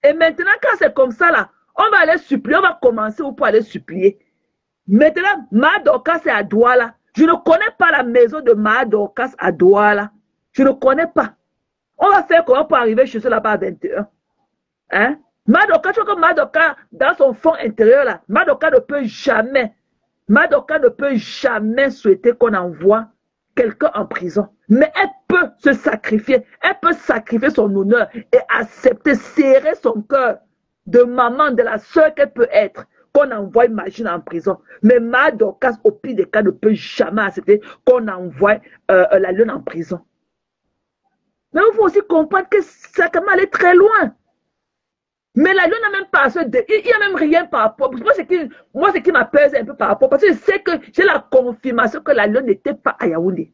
Et maintenant, quand c'est comme ça, là, on va aller supplier, on va commencer pour aller supplier. Maintenant, Ma Dorcas est à Douala. Je ne connais pas la maison de Ma Dorcas à Douala. Je ne connais pas. On va faire comment pour arriver chez eux là-bas à 21. Hein? Ma Dorcas, je crois que Ma Dorcas, dans son fond intérieur, là, Ma Dorcas ne peut jamais souhaiter qu'on envoie quelqu'un en prison. Mais elle peut se sacrifier. Elle peut sacrifier son honneur et accepter, serrer son cœur de maman, de la soeur qu'elle peut être, qu'on envoie Magina en prison. Mais Ma Dorcas, au pire des cas, ne peut jamais accepter qu'on envoie la lionne en prison. Mais il faut aussi comprendre que ça peut aller très loin. Mais la lionne n'a même pas il n'y a même rien par rapport. Moi, ce qui m'apaise un peu par rapport, parce que je sais que j'ai la confirmation que la lionne n'était pas à Yaoundé.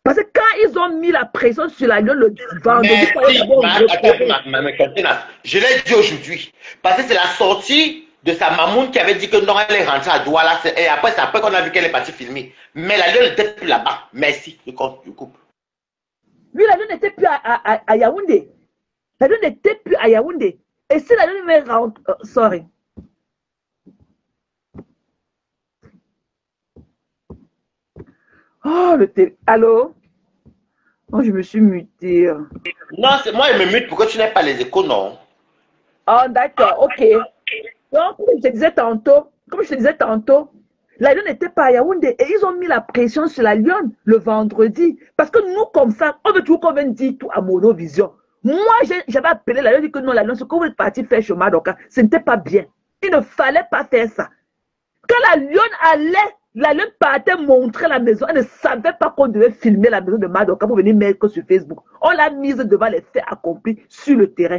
Parce que quand ils ont mis la pression sur la lionne le vendredi, je l'ai dit aujourd'hui. Parce que c'est la sortie de sa mamoune qui avait dit que non, elle est rentrée à Douala. Et après, c'est après qu'on a vu qu'elle est partie filmer. Mais la lionne n'était plus là-bas. Merci, je coupe. Oui, la lionne n'était plus à Yaoundé. La lionne n'était plus à Yaoundé. Et si la lionne me rentre... sorry. Oh, allô? Oh, je me suis mutée. Non, c'est moi, je me mute pour que tu n'aies pas les échos, non? Oh, d'accord, ok. Donc, comme je te disais tantôt, la lionne n'était pas à Yaoundé. Et ils ont mis la pression sur la lionne le vendredi. Parce que nous, comme ça, on veut toujours qu'on vienne dire tout à Monovision. Moi, j'avais appelé la lionne, dit que non, la lionne, ce que vous êtes parti faire chemin, donc ce n'était pas bien. Il ne fallait pas faire ça. Quand la lionne allait La lionne partait montrer la maison. Elle ne savait pas qu'on devait filmer la maison de Madoka pour venir mettre sur Facebook. On l'a mise devant les faits accomplis sur le terrain.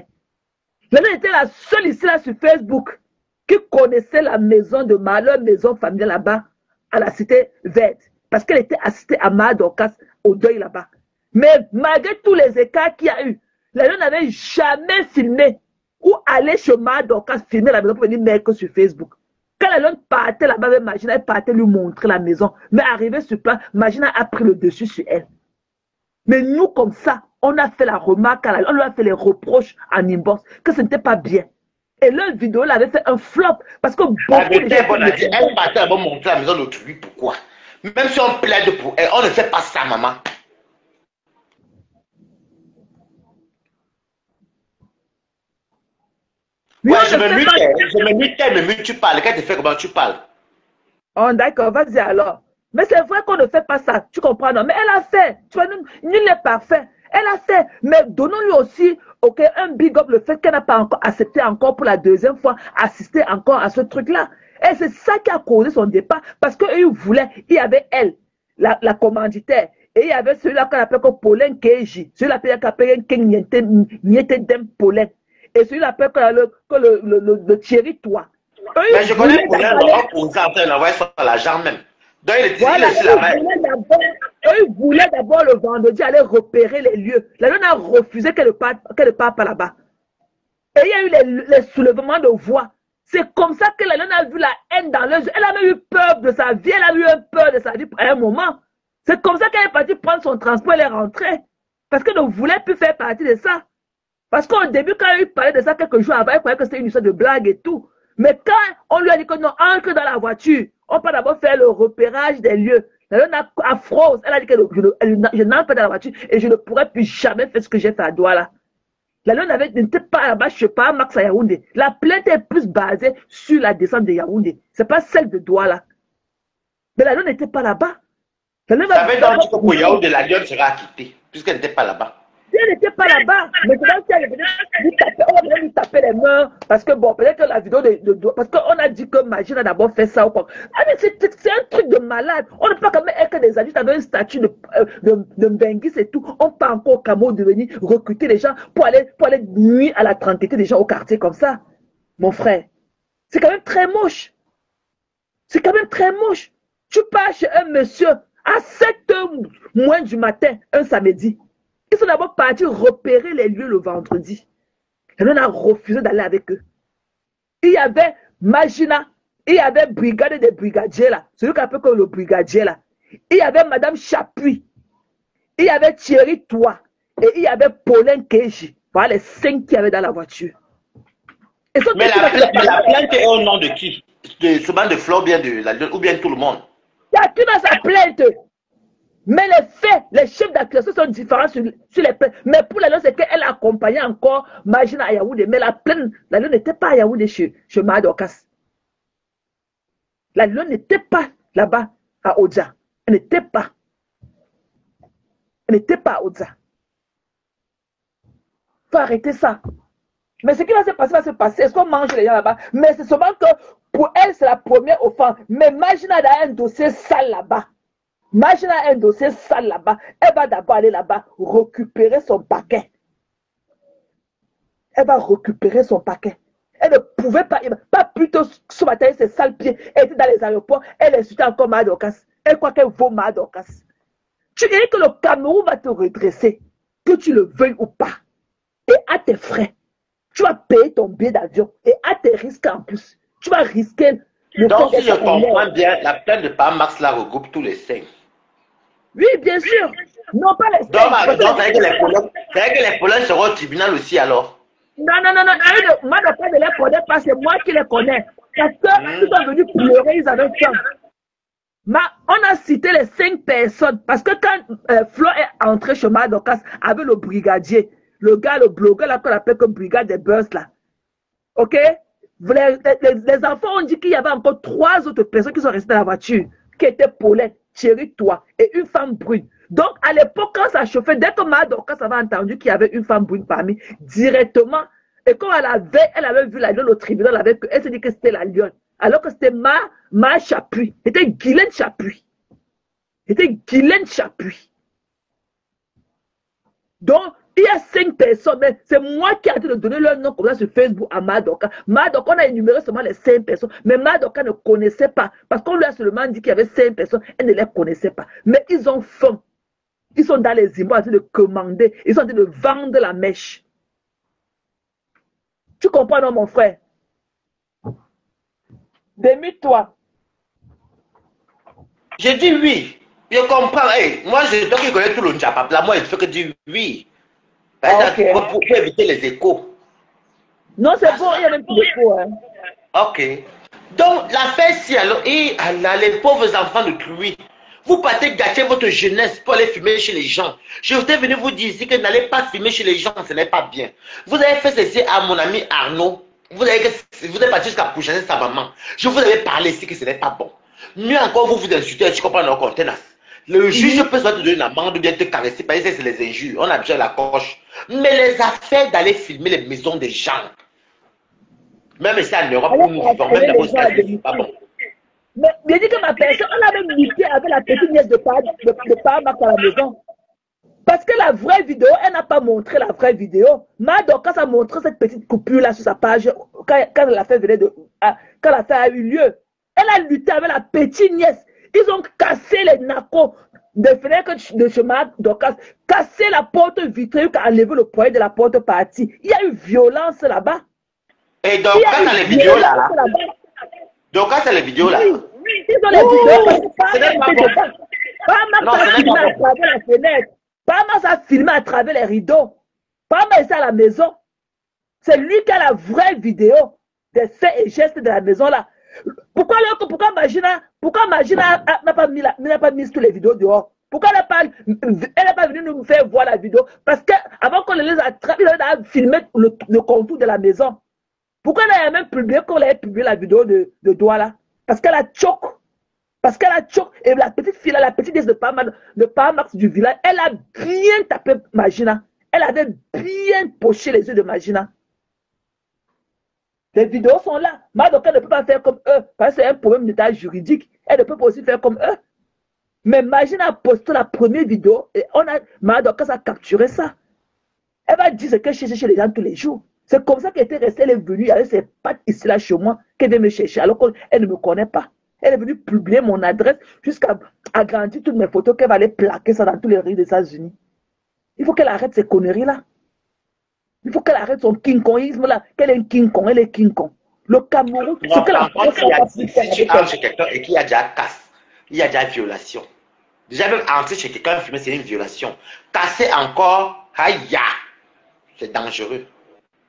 La lionne était la seule ici là sur Facebook qui connaissait la maison de leur maison familiale là-bas à la cité verte. Parce qu'elle était assistée à Madoka au deuil là-bas. Mais malgré tous les écarts qu'il y a eu, la lionne n'avait jamais filmé ou allé chez Madoka filmer la maison pour venir mettre sur Facebook. Quand la lionne partait là-bas avec Magina, elle partait lui montrer la maison. Mais arrivé sur place, Magina a pris le dessus sur elle. Mais nous, comme ça, on a fait la remarque, on lui a fait les reproches en inbox que ce n'était pas bien. Et leur vidéo, elle avait fait un flop. Parce que beaucoup de gens... Elle partait là-bas montrer la maison d'autrui. Pourquoi? Même si on plaide pour elle, on ne fait pas ça, maman. Oui, ouais, je me mute, tu parles. Quand tu fais comment tu parles? Oh, d'accord, vas-y alors. Mais c'est vrai qu'on ne fait pas ça, tu comprends, non? Mais elle a fait. Tu vois, nul n'est parfait. Elle a fait. Mais donnons-lui aussi, ok, un big up le fait qu'elle n'a pas encore accepté encore pour la deuxième fois, assister encore à ce truc-là. Et c'est ça qui a causé son départ. Parce qu'il voulait, il y avait elle, la commanditaire. Et il y avait celui-là qu'on appelle Paulin Keji. Celui-là qu'on appelle Niete Dem Paulin. Et celui-là que le Thierry Toi. Mais je connais Paulin, on posait en train d'envoyer sur l'argent même. Donc il était là-bas. Eux voulaient d'abord le vendredi aller repérer les lieux. La lionne a refusé qu'elle ne parte pas là-bas. Et il y a eu les soulèvements de voix. C'est comme ça que la lionne a vu la haine dans les yeux. Elle a eu peur de sa vie. Elle a eu peur de sa vie à un moment. C'est comme ça qu'elle est partie prendre son transport. Elle est rentrée. Parce qu'elle ne voulait plus faire partie de ça. Parce qu'au début, quand elle parlait de ça quelques jours avant, elle croyait que c'était une histoire de blague et tout. Mais quand on lui a dit que non, entre dans la voiture, on peut d'abord faire le repérage des lieux. La lionne a froze. Elle a dit que je n'entre pas dans la voiture et je ne pourrais plus jamais faire ce que j'ai fait à Douala. La lionne n'était pas là-bas, je ne sais pas, Max à Yaoundé. La plainte est plus basée sur la descente de Yaoundé. Ce n'est pas celle de Douala. Mais la lionne n'était pas là-bas. Ça veut donc dire que pour Yaoundé, la lionne sera acquittée, puisqu'elle n'était pas là-bas. Si elle n'était pas là-bas, mais c'est qu'elle venait lui taper les mains, parce que bon, peut-être que la vidéo parce qu'on a dit que Magine a d'abord fait ça ou quoi. Ah mais c'est un truc de malade. On ne peut pas quand même être des adultes avec un statut de Mbengis et tout. On peut encore au Cameroun de venir recruter les gens pour aller nuire à la tranquillité des gens au quartier comme ça. Mon frère, c'est quand même très moche. C'est quand même très moche. Tu pars chez un monsieur à 7h moins du matin, un samedi. Ils sont d'abord partis repérer les lieux le vendredi. Et on a refusé d'aller avec eux. Il y avait Magina, il y avait brigade des brigadiers là, celui qu'on appelle le brigadier là. Il y avait Madame Chapuis, il y avait Thierry Toi, et il y avait Paulin Keji. Voilà les 5 qui avaient dans la voiture. Mais la plainte est au nom de qui? Souvent de Flo, bien de la ou bien tout le monde? Il y a qui dans sa plainte? Mais les faits, les chefs d'accusation sont différents sur les plaintes. Mais pour la loi, c'est qu'elle accompagnait encore Magina à Yaoundé. Mais la plainte, la loi n'était pas à Yaoundé chez Madokas. La loi n'était pas là-bas à Odja. Elle n'était pas. Elle n'était pas à Odja. Il faut arrêter ça. Mais ce qui va se passer. Est-ce qu'on mange les gens là-bas? Mais c'est seulement que pour elle, c'est la première offense. Mais Magina a un dossier sale là-bas. Magina a un dossier sale là-bas. Elle va d'abord aller là-bas récupérer son paquet. Elle va récupérer son paquet. Elle ne pouvait pas plutôt ce matin, ses sales pieds. Elle était dans les aéroports. Elle insultait encore Madokas. Elle croit qu'elle vaut Madokas. Tu dis que le Cameroun va te redresser, que tu le veuilles ou pas. Et à tes frais. Tu vas payer ton billet d'avion. Et à tes risques en plus. Tu vas risquer. Donc, si je comprends bien, la plainte de Pamax la regroupe tous les 5. Oui, bien sûr. Non, pas les 5. Donc, c'est que les problèmes seront au tribunal aussi alors. Non. Moi, je ne les connais pas, c'est moi qui les connais. Parce qu'ils sont venus pleurer, ils avaient faim. On a cité les 5 personnes. Parce que quand Flo est entré chez Madokas avec le brigadier, le gars, le blogueur là qu'on appelle comme brigade des buzz là. Ok? Les enfants ont dit qu'il y avait encore 3 autres personnes qui sont restées dans la voiture, qui étaient Paulette, Thierry Toi et une femme brune. Donc, à l'époque, quand ça chauffait, dès que Madokas avait entendu qu'il y avait une femme brune parmi, directement, et quand elle avait vu la lionne au tribunal avec eux, elle s'est dit que c'était la lionne. alors que c'était Ma Chapuis. C'était Guylaine Chapuis. C'était Guylaine Chapuis. Donc, il y a 5 personnes, mais c'est moi qui ai été de donner leur nom comme ça sur Facebook à Madoka. Madoka, on a énuméré seulement les 5 personnes, mais Madoka ne connaissait pas. Parce qu'on lui a seulement dit qu'il y avait 5 personnes, elle ne les connaissait pas. Mais ils ont faim. Ils sont dans les immeubles en train de commander. Ils sont en train de vendre la mèche. Tu comprends, non, mon frère? Démute-toi. J'ai dit oui. Je comprends. Hey, moi, je dois connaître tout le Njapap. Là, moi, il faut que dire oui. Okay. Pour éviter les échos. Non, c'est bon, il y a même plus d'échos. Hein. Ok. Donc, l'affaire, si alors, les pauvres enfants de Clouy, vous partez gâcher votre jeunesse pour aller filmer chez les gens. Je voudrais venir vous dire ici que n'allez pas filmer chez les gens, ce n'est pas bien. Vous avez fait ceci à mon ami Arnaud. Vous êtes parti jusqu'à pourchasser sa maman. Je vous avais parlé ici que ce n'est pas bon. Mieux encore, vous vous insultez, tu comprends nos contenants. Le juge peut soit te donner une amende ou bien te caresser, parce que c'est les injures. On a déjà la coche. Mais les affaires d'aller filmer les maisons des gens, même ici en Europe, où nous vivons, même dans vos États-Unis, c'est pas bon. Mais je dis que ma personne, on a même lutté avec la petite nièce de Parmac à la maison. Parce que la vraie vidéo, elle n'a pas montré la vraie vidéo. Madoka a montré cette petite coupure-là sur sa page quand l'affaire quand l'affaire a eu lieu. Elle a lutté avec la petite nièce. Ils ont cassé les nacos de fenêtres de chemin d'Ocas, cassé la porte vitrée, enlevé le poignet de la porte partie. Il y a eu violence là-bas. Et donc, quand t'as les vidéos là, donc quand t'as les vidéos là, oui, ils ont les vidéos. Parmac a filmé à travers la fenêtre. Parmac a filmé à travers les rideaux. Parmac est à la maison. C'est lui qui a la vraie vidéo des faits et gestes de la maison là. Pourquoi Magina n'a pas mis toutes les vidéos dehors? Pourquoi elle n'a pas venu nous faire voir la vidéo? Parce qu'avant qu'on les attrape, il a filmé le contour de la maison. Pourquoi elle a même publié qu'on avait publié la vidéo de Douala? Parce qu'elle a choqué. Parce qu'elle a choqué. Et la petite fille, la petite nièce de Parmax du village, elle a bien tapé Magina. Elle avait bien poché les yeux de Magina. Les vidéos sont là. Madoka ne peut pas faire comme eux. Parce que c'est un problème d'état juridique. Elle ne peut pas aussi faire comme eux. Mais Magina a posté la première vidéo et Madoka a capturé ça. Elle va dire ce qu'elle cherche chez les gens tous les jours. C'est comme ça qu'elle était restée, elle est venue avec ses pattes ici là chez moi, qu'elle vient me chercher alors qu'elle ne me connaît pas. Elle est venue publier mon adresse jusqu'à agrandir toutes mes photos qu'elle va aller plaquer ça dans tous les rues des États-Unis. Il faut qu'elle arrête ces conneries là. Il faut qu'elle arrête son King Kongisme là. Qu'elle est un King Kong, elle est King Kong. Le Cameroun, c'est que la France, si tu entres chez quelqu'un et qu'il y a déjà casse, il y a déjà violation. Déjà même entrer chez quelqu'un filmer, c'est une violation. Casser encore, aïe, c'est dangereux.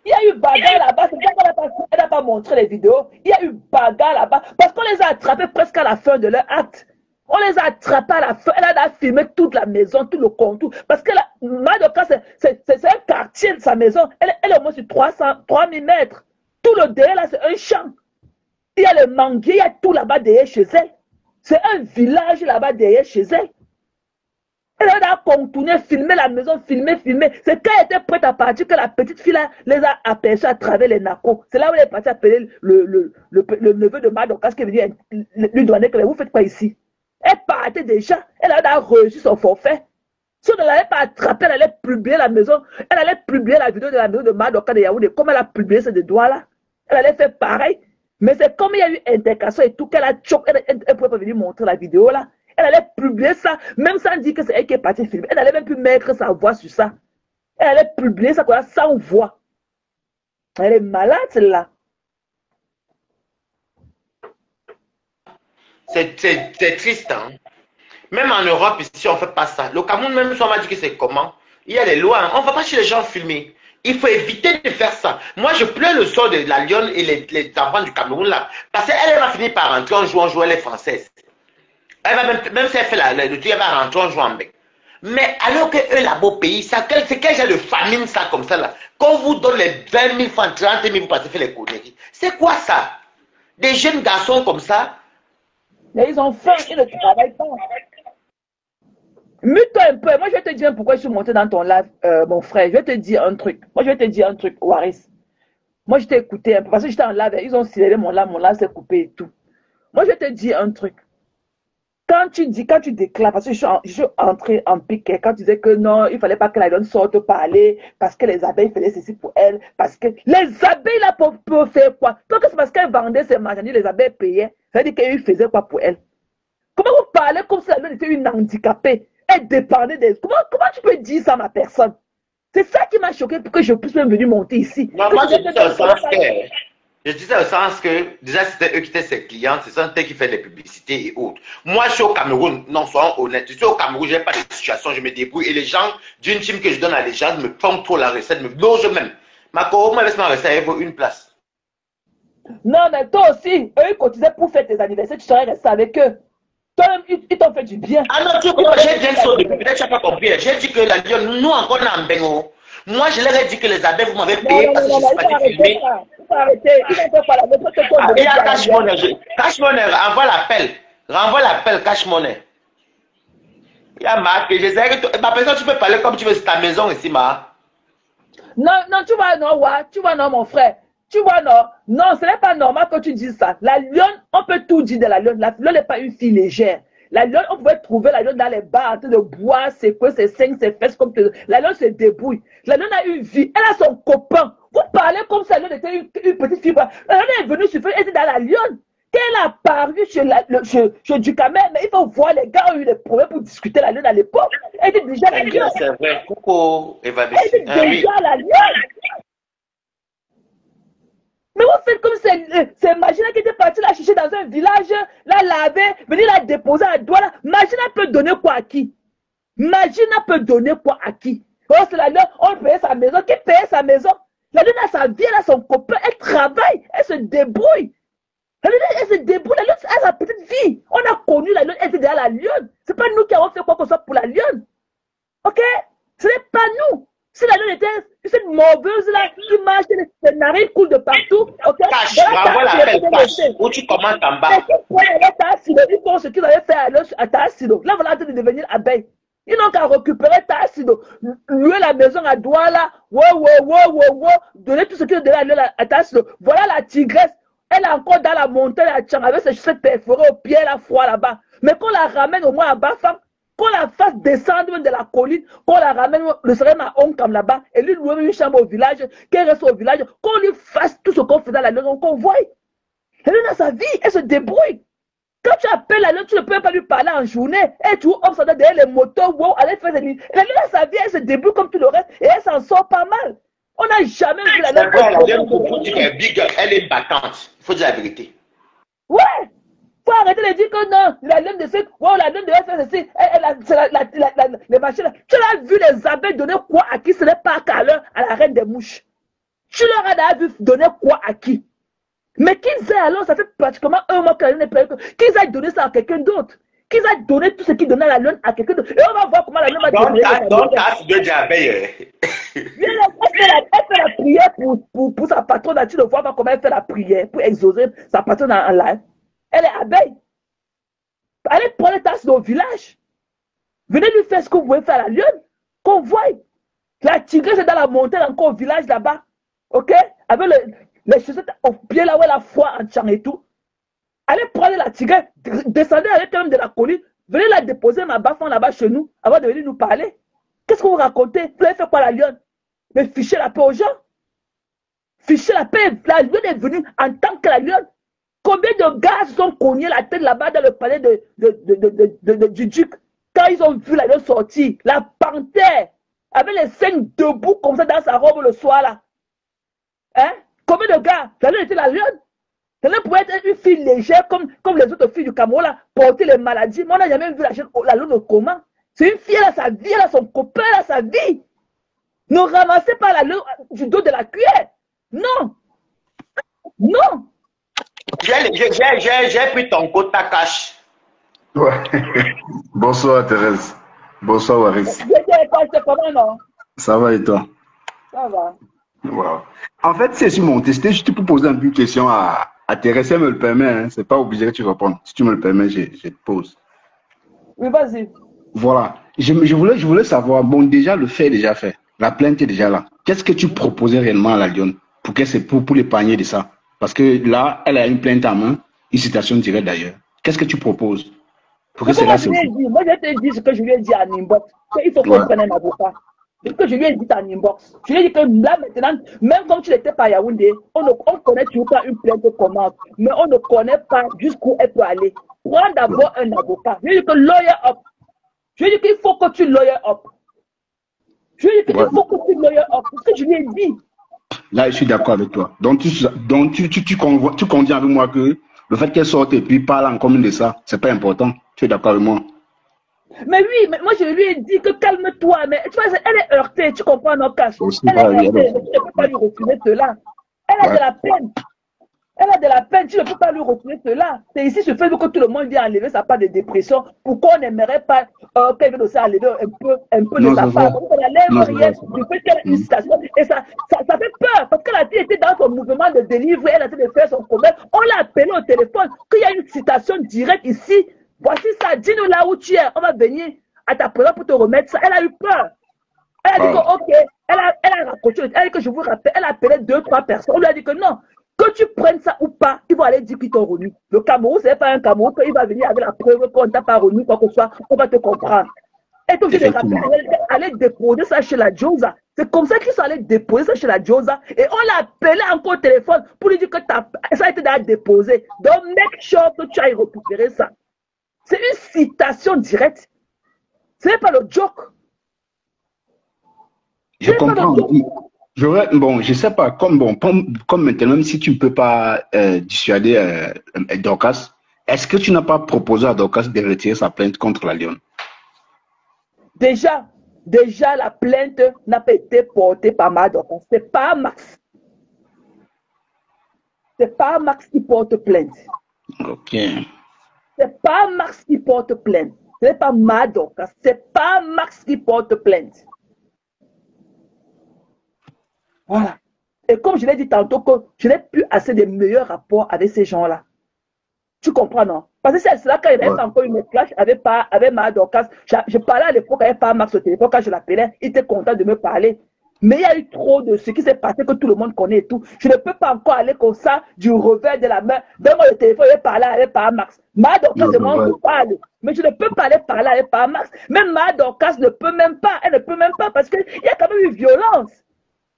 Il y a eu bagarre là-bas, c'est pour ça qu'elle n'a pas montré les vidéos. Il y a eu bagarre là-bas parce qu'on les a attrapés presque à la fin de leur acte. On les a attrapés à la fin. Elle a filmé toute la maison, tout le contour. Parce que Madoka, c'est un quartier de sa maison. Elle est au moins sur 3000 mètres. Tout le derrière là, c'est un champ. Il y a le manguier, il y a tout là-bas derrière chez elle. C'est un village là-bas derrière chez elle. Elle a contourné, filmé la maison, filmé. C'est quand elle était prête à partir que la petite fille là, les a aperçus à travers les nacos. C'est là où elle est partie appeler le neveu de Madoka qui est venu lui donner que vous faites quoi ici? Elle partait déjà. Elle a reçu son forfait. Si on ne l'avait pas attrapé, elle allait publier la maison. Elle allait publier la vidéo de la maison de Madoka de Yaoundé. Comme elle a publié ces deux doigts-là. Elle allait faire pareil. Mais c'est comme il y a eu intercation et tout qu'elle a choqué. Elle ne pouvait pas venir montrer la vidéo là. Elle allait publier ça, même sans dire que c'est elle qui est partie filmer. Elle allait même plus mettre sa voix sur ça. Elle allait publier ça quoi, sans voix. Elle est malade celle-là. C'est triste, hein. Même en Europe, ici, on ne fait pas ça. Le Cameroun, même si on m'a dit que c'est comment, il y a des lois. Hein. On ne va pas chez les gens filmer. Il faut éviter de faire ça. Moi, je pleure le sort de la lionne et les enfants du Cameroun là. Parce qu'elle va finir par rentrer en jouant, elle est française. Elle va même si elle fait le truc, elle va rentrer en jouant avec. Mais alors que eux, là-bas au pays, c'est quel genre de famine ça comme ça là? Quand on vous donne les 20 000 francs, 30 000, vous passez faire les conneries. C'est quoi ça? Des jeunes garçons comme ça? Mais ils ont faim, ils ne travaillent pas. Mute-toi un peu. Moi, je vais te dire pourquoi je suis monté dans ton live, mon frère. Je vais te dire un truc. Moi, je vais te dire un truc, Waris. Moi, je t'ai écouté un peu parce que j'étais en live. Ils ont signalé mon live s'est coupé et tout. Moi, je te dis un truc. Quand tu déclares, parce que je suis entrée en pique, quand tu disais que non, il ne fallait pas que la donne sorte parler, parce que les abeilles faisaient ceci pour elle, parce que les abeilles là peuvent faire quoi? Donc c'est parce qu'elles vendaient ces marchandises, les abeilles payaient, ça veut dire qu'elles faisaient quoi pour elle? Comment vous parlez comme si la donne était une handicapée? Elle dépendait des... Comment tu peux dire ça à ma personne? C'est ça qui m'a choqué pour que je puisse même venir monter ici. Non, moi, je disais au sens que... Je disais au sens que, déjà, c'était eux qui étaient ses clients, c'est ça qui fait les publicités et autres. Moi, je suis au Cameroun, non, soyons honnêtes, je suis au Cameroun, je n'ai pas de situation, je me débrouille. Et les gens d'une team que je donne à les gens me font trop la recette, me logent même. Ma co, moi, laisse ma recette, elle vaut une place. Non, mais toi aussi, eux, ils cotisaient pour faire tes anniversaires, tu serais resté avec eux. Toi-même, ils t'ont fait du bien. Ah non, tu comprends, j'ai bien ça depuis, peut-être que tu n'as pas compris. J'ai dit que la lionne, nous encore, on est en Bengo. Moi, je leur ai dit que les abeilles, vous m'avez payé parce que je suis pas filmé. Il faut arrêter. Il faut faire la même chose que il y a Cash Money. Cash Money, renvoie l'appel. Renvoie l'appel, Cash Money. Il y a marqué. Je sais que ma personne, tu peux parler comme tu veux, c'est ta maison ici, ma. Non, non, tu vois, non, ouais, tu vois, non, mon frère. Tu vois, non, non, ce n'est pas normal que tu dises ça. La lionne, on peut tout dire de la lionne. La lionne n'est pas une fille légère. La lionne, on pouvait trouver la lionne dans les bars, en train de boire, ses queues, ses seins, ses fesses, comme la lionne se débrouille. La lionne a une vie, elle a son copain. Vous parlez comme si la lionne était une petite fille. La lionne est venue sur elle était dans la lionne. Qu'elle a paru chez Ducamel, mais il faut voir, les gars ont eu des problèmes pour discuter la lionne à l'époque. Elle était déjà la lionne. C'est vrai, coucou, Eva. Elle était déjà la lionne. Mais vous faites comme c'est Magina qui était partie la chercher dans un village, la laver, venir la déposer à doigt. Magina peut donner quoi à qui? Magina peut donner quoi à qui? Oh, c'est la lionne, on payait sa maison. Qui payait sa maison? La lionne a sa vie, elle a son copain, elle travaille, elle se débrouille. La lionne, elle se débrouille, la lionne a sa petite vie. On a connu la lionne, elle était derrière la lionne. C'est pas nous qui avons fait quoi que ce soit pour la lionne. Ok? Ce n'est pas nous. Si la lionne était cette morveuse-là qui marche, les narines coulent de partout. Okay? Cache, renvoie l'appel, cache. Où tu commences en bas. Ils font ce qu'ils avaient fait à Tassido. Là, voilà en train de devenir abeille. Ils n'ont qu'à récupérer Tassido, louer la maison à Douala, donner tout ce qu'ils ont donné à Tassido. Voilà la tigresse. Elle est encore dans la montagne à Tchang avec ses chaussettes perforées au pied, la froid là-bas. Mais qu'on la ramène au moins à Bafang, qu'on la fasse descendre de la colline, qu'on la ramène le serait à Onkam là-bas, et lui louer une chambre au village, qu'elle reste au village, qu'on lui fasse tout ce qu'on faisait à la maison, qu'on voie. Elle est dans sa vie, elle se débrouille. Quand tu appelles la lune, tu ne peux pas lui parler en journée. Et tu observes derrière les motos, wow, elle fait des nuits. Elle est dans sa vie, elle se débrouille comme tout le reste, et elle s'en sort pas mal. On n'a jamais vu la lune. Elle est battante. Il faut dire la vérité. Ouais. Faut arrêter de dire que non, la laine de ce, wow, la laine devait faire ceci, c'est les machines. Tu l'as vu les abeilles donner quoi à qui? Ce n'est pas qu'à l'heure, à la reine des mouches. Tu leur as vu donner quoi à qui? Mais qu'ils aient alors, ça fait pratiquement un mois que la laine est payée, qu'ils aient donné ça à quelqu'un d'autre. Qu'ils aient donné tout ce qu'ils donnaient à la laine à quelqu'un d'autre. Et on va voir comment la laine va donner. Donc, tasse de abeilles. Elle fait la prière pour sa patronne. Tu ne vois pas comment elle fait la prière pour exaucer sa patronne en live. Elle est abeille. Allez prendre les tasses au village. Venez lui faire ce que vous pouvez faire à la lionne. Qu'on voie. La tigresse est dans la montagne, encore au village là-bas. Ok? Avec les chaussettes au pied là où elle a foi en Tchang et tout. Allez prendre la tigresse. Descendez avec elle de la colline. Venez la déposer ma bafan là-bas chez nous. Avant de venir nous parler. Qu'est-ce que vous racontez? Vous avez fait quoi à la lionne? Mais fichez la paix aux gens. Fichez la paix. La lionne est venue en tant que la lionne. Combien de gars se sont cognés la tête là-bas dans le palais du duc quand ils ont vu la lionne sortir, la panthère, avec les seins debout comme ça dans sa robe le soir là. Hein? Combien de gars? La lionne était la lionne. La lionne pouvait être une fille légère comme les autres filles du Cameroun là, porter les maladies. Mais on n'a jamais vu la lionne au comment. C'est une fille, elle a sa vie, elle a son copain, elle a sa vie. Ne ramassez pas la lionne du dos de la cuillère. Non. Non. J'ai pris ton quota cash. Ouais. Bonsoir Thérèse. Bonsoir Waris. Ça va et toi? Ça va. Wow. En fait, c'est sur mon testé, je te peux poser une question à Thérèse, si elle me le permet. Hein. C'est pas obligé que tu répondes. Si tu me le permets, je te pose. Oui, vas-y. Voilà. Je voulais savoir, bon, déjà, le fait est déjà fait. La plainte est déjà là. Qu'est-ce que tu proposais réellement à la lionne pour l'épargner de ça. Parce que là, elle a une plainte en main, une citation directe d'ailleurs. Qu'est-ce que tu proposes pour que cela se... Moi, je te dis ce que je lui ai dit en inbox. Il faut qu'on prenne un avocat. Ce que je lui ai dit en inbox. Je lui ai dit que là, maintenant, même quand tu n'étais pas à Yaoundé, on connaît toujours pas une plainte commence, mais on ne connaît pas jusqu'où elle peut aller. Prends d'abord un avocat. Je lui ai dit que lawyer up. Je lui ai dit qu'il faut que tu lawyer up. Je lui ai dit qu'il faut que tu lawyer up. C'est ce que je lui ai dit. Là, je suis d'accord avec toi. Donc, tu conviens avec moi que le fait qu'elle sorte et puis parle en commune de ça, c'est pas important. Tu es d'accord avec moi? Mais oui, mais moi je lui ai dit que calme-toi. Mais tu vois, elle est heurtée, tu comprends, nos cas. Elle est heurtée, tu ne peux pas lui refuser cela. Elle a de la peine. Elle a de la peine, tu ne peux pas lui refuser cela. C'est ici sur Facebook que tout le monde vient enlever sa part de dépression. Pourquoi on n'aimerait pas qu'elle vienne aussi enlever un peu de sa part? On n'enlève rien du fait qu'elle a une citation. Et ça fait peur, parce que la fille était dans son mouvement de délivre, elle a essayé de faire son commerce. On l'a appelé au téléphone, qu'il y a une citation directe ici. Voici ça, dis-nous là où tu es, on va venir à ta présence pour te remettre ça. Elle a eu peur. Elle a dit que, ok, elle a raccroché, elle a dit que je vous rappelle, elle a appelé 2-3 personnes. On lui a dit que non, que tu prennes ça ou pas, ils vont aller dire qu'ils t'ont remis. Le Cameroun, ce n'est pas un Cameroun, qu'il va venir avec la preuve qu'on ne t'a pas remis, quoi que ce soit, on va te comprendre. Et donc, je les rappelle, aller déposer ça chez la Djoza. C'est comme ça qu'ils sont allés déposer ça chez la Djoza. Et on l'a appelé encore au téléphone pour lui dire que ça a été déjà déposé. Donc, make sure que tu ailles récupérer ça. C'est une citation directe. Ce n'est pas le joke. Je comprends. Bon, je sais pas, comme maintenant, même si tu ne peux pas dissuader Dorcas, est-ce que tu n'as pas proposé à Dorcas de retirer sa plainte contre la Lyon? Déjà, la plainte n'a pas été portée par ma Dorcas. C'est pas Max. C'est pas Max qui porte plainte. Ok. C'est pas Max qui porte plainte. Ce n'est pas ma Dorcas. C'est pas Max qui porte plainte. Voilà. Et comme je l'ai dit tantôt, que je n'ai plus assez de meilleurs rapports avec ces gens-là. Tu comprends, non? Parce que c'est là quand il y avait encore une clash avec ma Dorcas. Je parlais à l'époque avec pas Max au téléphone, quand je l'appelais, il était content de me parler. Mais il y a eu trop de ce qui s'est passé que tout le monde connaît et tout. Je ne peux pas encore aller comme ça, du revers de la main. Donne-moi le téléphone, je vais parler avec pas Max. Ma Dorcas et moi, on se parle. Mais je ne peux pas aller parler avec pas Max. Même ma Dorcas ne peut même pas. Elle ne peut même pas parce qu'il y a quand même eu violence.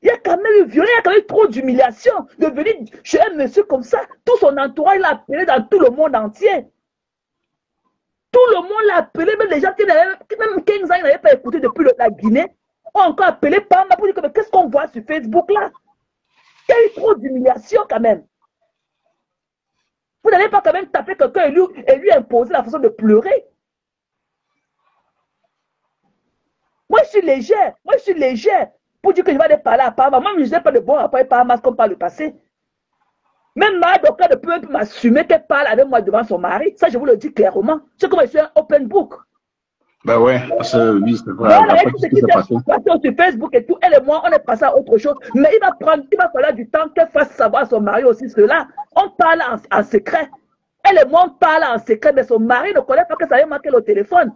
Il y a quand même eu violence, il y a quand même eu trop d'humiliation. De venir chez un monsieur comme ça, tout son entourage l'a appelé dans tout le monde entier. Tout le monde l'a appelé, même les gens qui même 15 ans, ils n'avaient pas écouté depuis la Guinée, ont encore appelé Pamba pour dire que qu'est-ce qu'on voit sur Facebook là? Il y a eu trop d'humiliation quand même. Vous n'allez pas quand même taper quelqu'un et lui imposer la façon de pleurer. Moi, je suis légère. Moi, je suis légère. Pour dire que je vais aller parler à Parma. Moi, je n'ai pas de bon rapport avec Parma comme par le passé. Même ma docteur ne peut même m'assumer qu'elle parle avec moi devant son mari. Ça, je vous le dis clairement. C'est comme je suis un open book. Ben ouais, parce que oui, c'est vrai. Voilà, après, ce qui s'est passé sur Facebook et tout, elle et moi, on est passé à autre chose. Mais il va falloir du temps qu'elle fasse savoir à son mari aussi cela. On parle en secret. Elle et moi, on parle en secret, mais son mari ne connaît pas que ça avait marqué le téléphone.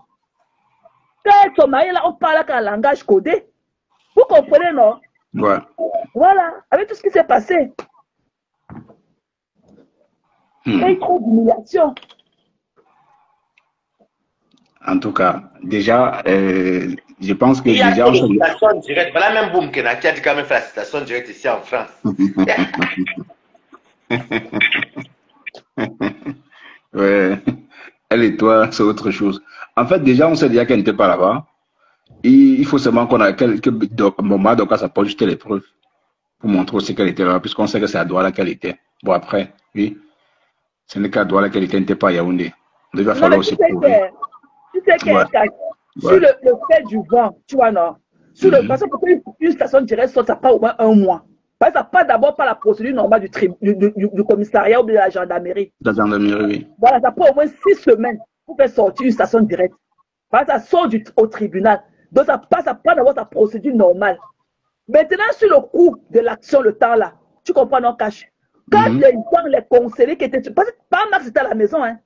Quand son mari, là, on parle en langage codé. Vous comprenez, non? Ouais. Voilà, avec tout ce qui s'est passé. Il y a eu trop d'humiliation. En tout cas, déjà, je pense que il y a déjà... une citation directe. Voilà même Boum Kena qui a dit quand même faire la citation directe ici en France. Ouais. Elle et toi, c'est autre chose. En fait, déjà, on sait déjà qu'elle n'était pas là-bas. Il faut seulement qu'on a quelques moments, donc ça pose juste les preuves pour montrer aussi qu'elle était là, puisqu'on sait que c'est à Douala qu'elle était. Bon, après, oui, ce n'est qu'à Douala qu'elle était, n'était pas à Yaoundé. Donc, il va falloir aussi prouver. Tu sais qu'elle sur le fait du vent, tu vois, non? Sur le parce que une station directe, ça prend au moins un mois. Parce que ça passe d'abord par la procédure normale du commissariat ou de la gendarmerie. La gendarmerie, oui. Voilà, ça prend au moins 6 semaines pour faire sortir une station directe. Parce que ça sort au tribunal. Donc ça passe d'abord sa procédure normale. Maintenant, sur le coup de l'action, le temps là, tu comprends, non, Cash? Quand les conseillers qui étaient... Parce que pas Max était à la maison, hein.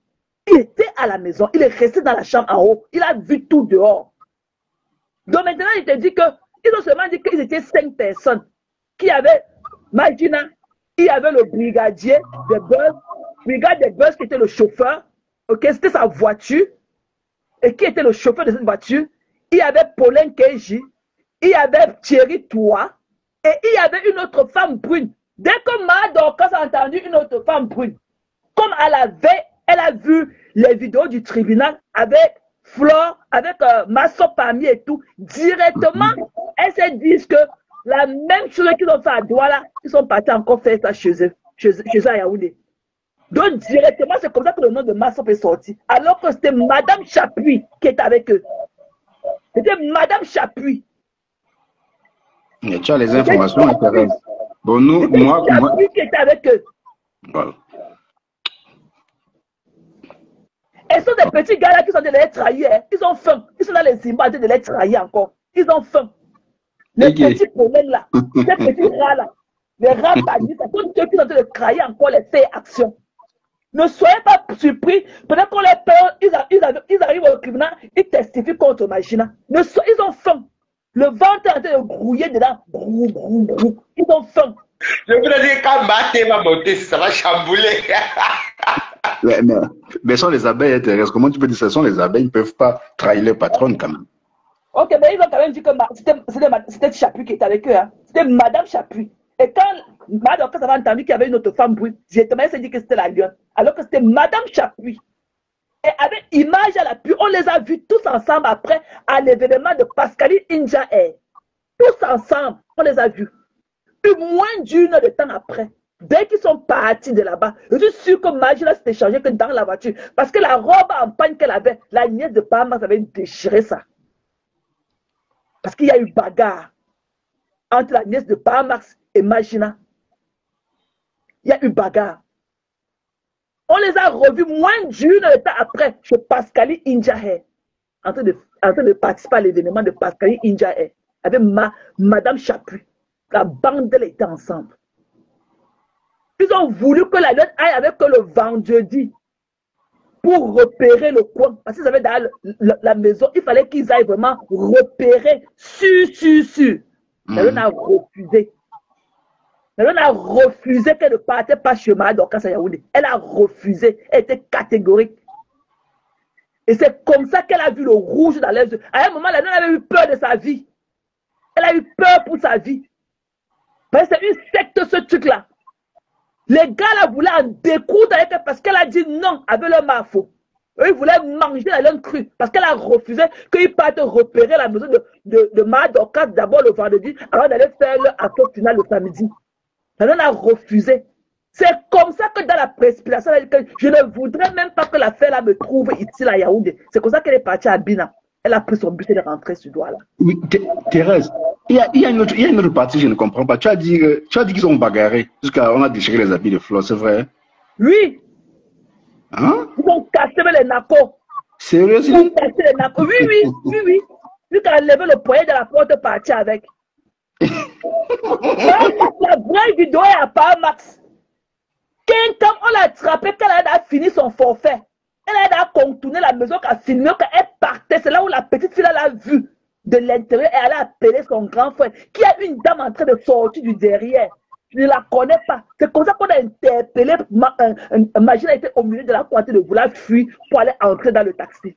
Il était à la maison, il est resté dans la chambre en haut, il a vu tout dehors. Donc maintenant, il te dit que, ils ont seulement dit qu'ils étaient 5 personnes qui avaient Magina, il y avait le brigadier de bus, brigade de bus qui était le chauffeur, ok, c'était sa voiture, et qui était le chauffeur de cette voiture. Il y avait Pauline Keji, il y avait Thierry Toua, et il y avait une autre femme brune. Dès que Ma Dorcas a entendu une autre femme brune, comme à la veille, elle a vu les vidéos du tribunal avec Flore, avec Masso Pami et tout, directement, elle s'est dit que la même chose qu'ils ont fait à Douala, ils sont partis encore faire ça chez eux à Yaoundé. Donc directement, c'est comme ça que le nom de Masso est sorti. Alors que c'était Madame Chapuis qui était avec eux. C'était Madame Chapuis. Mais tu as les informations intéressantes. Bon, nous, moi, qui était avec eux. Voilà. Et ce sont des petits gars là qui sont en train de les trahir. Hein. Ils ont faim. Ils sont dans les Zimbabwe de les trahir encore. Ils ont faim. Les petits problèmes là, ces petits rats là, les rats bandits, ce sont ceux qui sont en train de trahir encore les faits et actions. Ne soyez pas surpris. Pendant qu'on les paye, ils arrivent au tribunal, ils testifient contre Magina. Ils ont faim. Le ventre est en train de grouiller dedans. Grou, grou, grou. Ils ont faim. Je vous dire, quand Maté va monter, ça va chambouler. Mais sont les abeilles intéressent. Comment tu peux dire que ce sont les abeilles? Ils ne peuvent pas trahir leur patronne quand même. Ok, mais ils ont quand même dit que c'était Chapuis qui était avec eux. Hein. C'était Madame Chapuis. Et quand Madame avait entendu qu'il y avait une autre femme brune, directement elle s'est dit que c'était la lionne. Alors que c'était Madame Chapuis. Et avec image à l'appui, on les a vus tous ensemble après à l'événement de Pascaline Inja Air. Tous ensemble, on les a vus. Plus moins d'une heure de temps après, dès qu'ils sont partis de là-bas, je suis sûr que Magina s'était changé que dans la voiture. Parce que la robe en panne qu'elle avait, la nièce de Pamax avait déchiré ça. Parce qu'il y a eu bagarre entre la nièce de Pamax et Magina. Il y a eu bagarre. On les a revus moins d'une heure de temps après chez Pascaline Injahe, en train de participer à l'événement de Pascaline Injahe, avec Madame Chapuis. La bande, elle était ensemble. Ils ont voulu que la lettre aille avec le vendredi pour repérer le coin. Parce qu'ils avaient dans la maison, il fallait qu'ils aillent vraiment repérer sûr. La lettre a refusé. La lettre a refusé qu'elle ne partait pas chez Mara Dorcas à Yaoundé. Elle a refusé. Elle était catégorique. Et c'est comme ça qu'elle a vu le rouge dans les yeux. À un moment, la lettre avait eu peur de sa vie. Elle a eu peur pour sa vie. Parce que c'est une secte, ce truc-là. Les gars là voulaient en découdre avec elle parce qu'elle a dit non avec le mafo. Eux, ils voulaient manger la viande crue parce qu'elle a refusé qu'ils partent repérer la maison de Mara Dorcas d'abord le vendredi avant d'aller faire le acte final le samedi. Elle a refusé. C'est comme ça que dans la précipitation, elle a dit que je ne voudrais même pas que l'affaire là me trouve ici à Yaoundé. C'est comme ça qu'elle est partie à Bina. Elle a pris son bus et elle est rentrée sur Douala. Oui, Thérèse, il y a une autre partie, je ne comprends pas. Tu as dit qu'ils ont bagarré jusqu'à on a déchiré les habits de Flore, c'est vrai? Oui. Hein? Ils ont cassé les nacos. Sérieux? Ils ont cassé les nacos. Oui. Lui qui a levé le poignet de la porte parti avec. La vraie vidéo est à Pamax. Quand on l'a attrapé, quand elle a fini son forfait. Elle a contourné la maison, qu'elle a filmé, qu'elle partait. C'est là où la petite fille l'a vu de l'intérieur et elle a appelé son grand frère, qui a une dame en train de sortir du derrière. Je ne la connais pas. C'est comme ça qu'on a interpellé. Magina était au milieu de la cour de vouloir fuir pour aller entrer dans le taxi.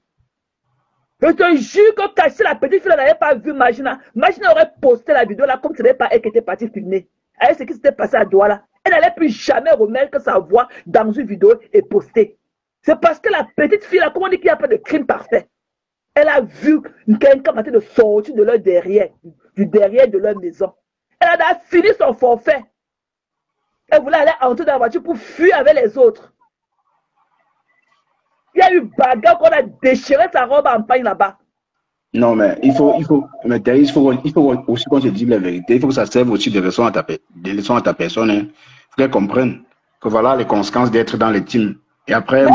Je te jure que si la petite fille n'avait pas vu Magina, Magina aurait posté la vidéo là comme ce n'était pas elle qui était partie filmer. Elle ce qui s'était passé à Douala. Elle n'allait plus jamais remettre sa voix dans une vidéo et poster. C'est parce que la petite fille, là, comment on dit qu'il n'y a pas de crime parfait. Elle a vu quelqu'un de sortir de leur derrière, du derrière de leur maison. Elle a fini son forfait. Elle voulait aller entrer dans la voiture pour fuir avec les autres. Il y a eu bagarre qu'on a déchiré sa robe en pagne là-bas. Non, mais il faut aussi qu'on se dise la vérité. Il faut que ça serve aussi de leçons à ta personne. Hein. Il faut qu'elle comprenne que voilà les conséquences d'être dans les teams. Et après,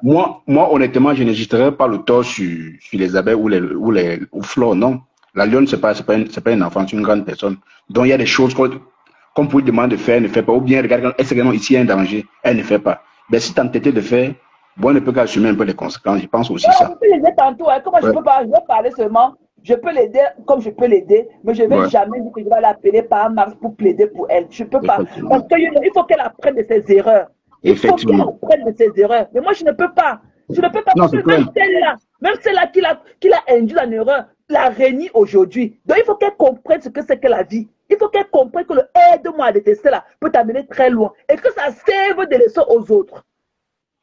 moi, honnêtement, je n'hésiterai pas le tort sur les abeilles ou Flore, non. La lionne, c'est pas un enfant, c'est une grande personne. Donc, il y a des choses qu'on peut lui demander de faire, elle ne fait pas. Ou bien, regarde, est-ce que ici, il y a un danger, elle ne fait pas. Mais si tu entêté de faire, bon, on ne peut qu'assumer un peu les conséquences. Je pense aussi ça. Je disais tantôt, hein, comment je peux pas parler seulement Je peux l'aider comme je peux l'aider, mais je ne vais jamais dire que je vais l'appeler par Mars pour plaider pour elle. Je ne peux pas. Parce qu'il faut qu'elle apprenne de ses erreurs. Il faut qu'elle apprenne de ses erreurs. Mais moi, je ne peux pas. Je ne peux pas. Parce que même celle-là qui l'a induit en erreur, la réunit aujourd'hui. Donc, il faut qu'elle comprenne ce que c'est que la vie. Il faut qu'elle comprenne que le aide-moi à détester là peut t'amener très loin. Et que ça serve de leçon aux autres.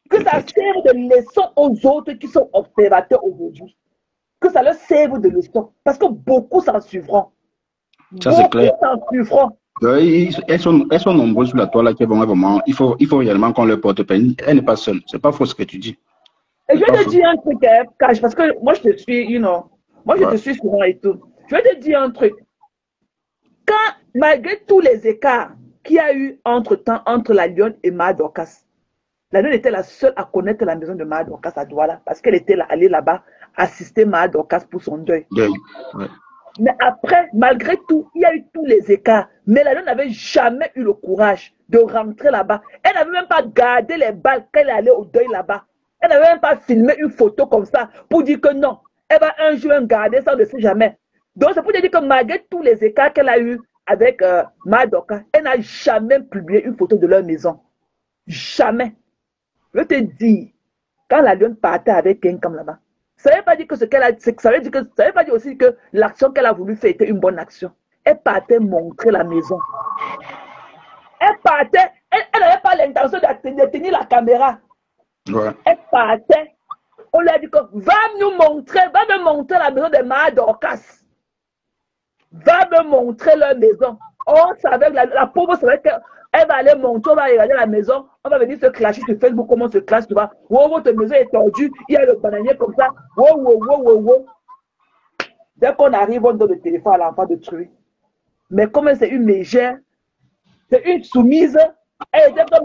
Que ça serve de leçon aux autres qui sont observateurs aujourd'hui. Que ça leur serve de leçon. Parce que beaucoup s'en suivront. Ça, c'est clair. Beaucoup s'en suivront. Elles sont nombreuses sur la toile là qui vont vraiment. Il faut réellement qu'on leur porte peine. Elle n'est pas seule. C'est pas faux ce que tu dis. Et je vais te dire un truc, Cash, parce que moi je te suis, moi je te suis souvent et tout. Je vais te dire un truc. Quand, malgré tous les écarts qu'il y a eu entre-temps entre la Lionne et Ma Dorcas, la Lionne était la seule à connaître la maison de Ma Dorcas à Douala, parce qu'elle était allée là-bas assister Ma Dorcas pour son deuil. Ouais. Mais après, malgré tout, il y a eu tous les écarts. Mais la Lionne n'avait jamais eu le courage de rentrer là-bas. Elle n'avait même pas gardé les balles quand elle allait au deuil là-bas. Elle n'avait même pas filmé une photo comme ça pour dire que non, elle va un jour garder ça, on ne sait jamais. Donc, c'est pour te dire que malgré tous les écarts qu'elle a eu avec Ma Dorcas, elle n'a jamais publié une photo de leur maison. Jamais. Je te dis, quand la Lionne partait avec quelqu'un comme là-bas, ça ne veut pas dire que ce qu'elle a, ça veut pas dire aussi que l'action qu'elle a voulu faire était une bonne action. Elle partait montrer la maison. Elle partait, elle n'avait pas l'intention de tenir la caméra. Ouais. Elle partait. On lui a dit que va me montrer la maison de Ma Dorcas. Va me montrer leur maison. On savait, la pauvre savait qu'elle va aller montrer, on va regarder la maison, on va venir se clasher sur Facebook, comment on se clash, tu vois. Wow, votre maison est tordue, il y a le bananier comme ça. Wow. Dès qu'on arrive, on donne le téléphone à l'enfant de tuer. Mais comme c'est une mégère, c'est une soumise, elle dit que